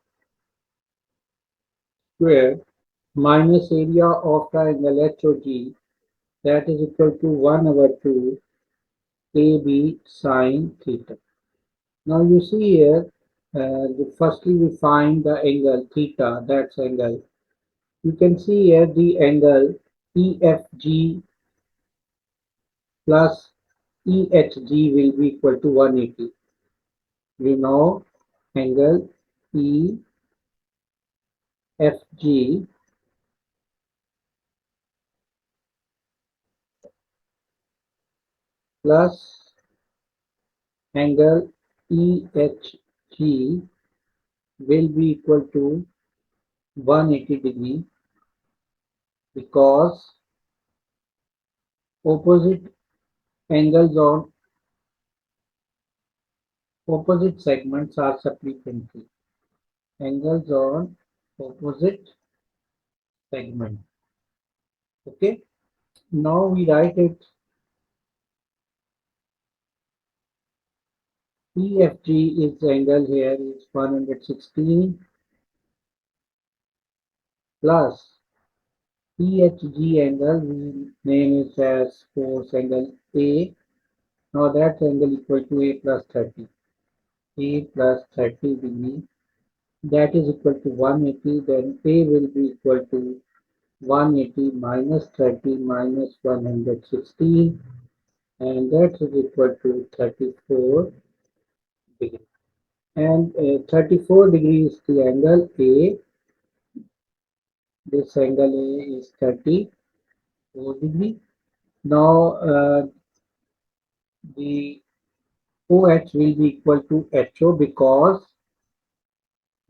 square minus area of triangle HOG, that is equal to 1 over 2 AB sine theta. Now you see here, firstly we find the angle theta, that's angle. You can see here the angle EFG plus EHG will be equal to 180. We know angle EFG plus angle EHG will be equal to 180 degree, because opposite angles on opposite segments are supplementary. Angles on opposite segment. Okay. Now we write it. EFG is angle here is 116 plus EHG angle we name it as force angle A. Now that angle equal to A plus 30. A plus 30 degree, that is equal to 180. Then A will be equal to 180 minus 30 minus 116, and that is equal to 34 degree. And 34 degrees is the angle A. This angle A is 34 degree. Now the OH will be equal to HO because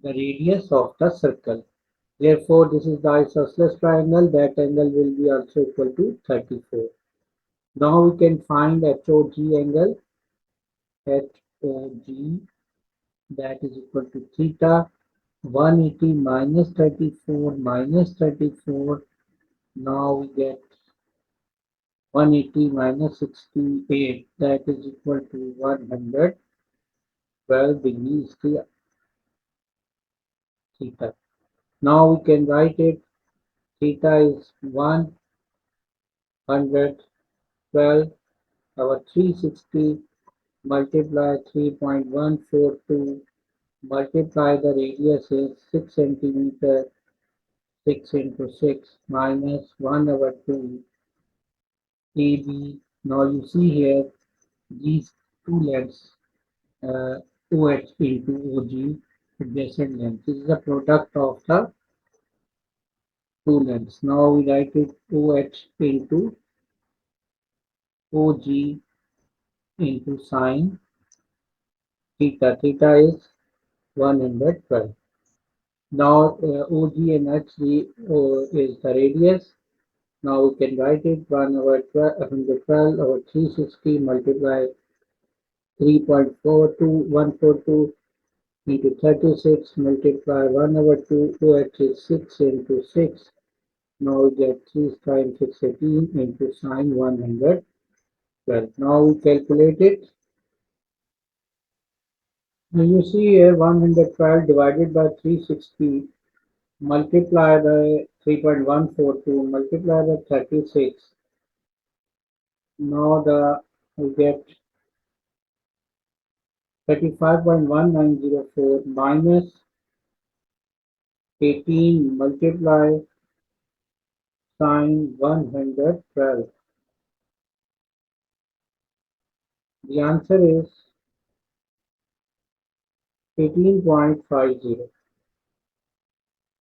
the radius of the circle. Therefore, this is the isosceles triangle. That angle will be also equal to 34. Now we can find HOG angle. HOG, that is equal to theta. 180 minus 34 minus 34. Now we get 180 minus 68. That is equal to 112 degrees theta. Now we can write it. Theta is 112 over 360 multiply 3.142 multiply the radius is 6 centimeter, 6 into 6 minus 1 over 2 AB. Now you see here these two lengths, OH into OG, adjacent length. This is the product of the two lengths. Now we write it OH into OG into sine theta. Theta is 112. Now OG and HG is the radius. Now we can write it 1 over 112 over 360 multiply 3.42142 into 36 multiply 1 over 2, OH is 6 into 6. Now we get 3 times 6, 18 into sine 112. Now we calculate it. Now you see here 112 divided by 360 multiply by 3.142 multiply by 36. Now we get 35.1904 minus 18 multiply sine 112. The answer is 18.50.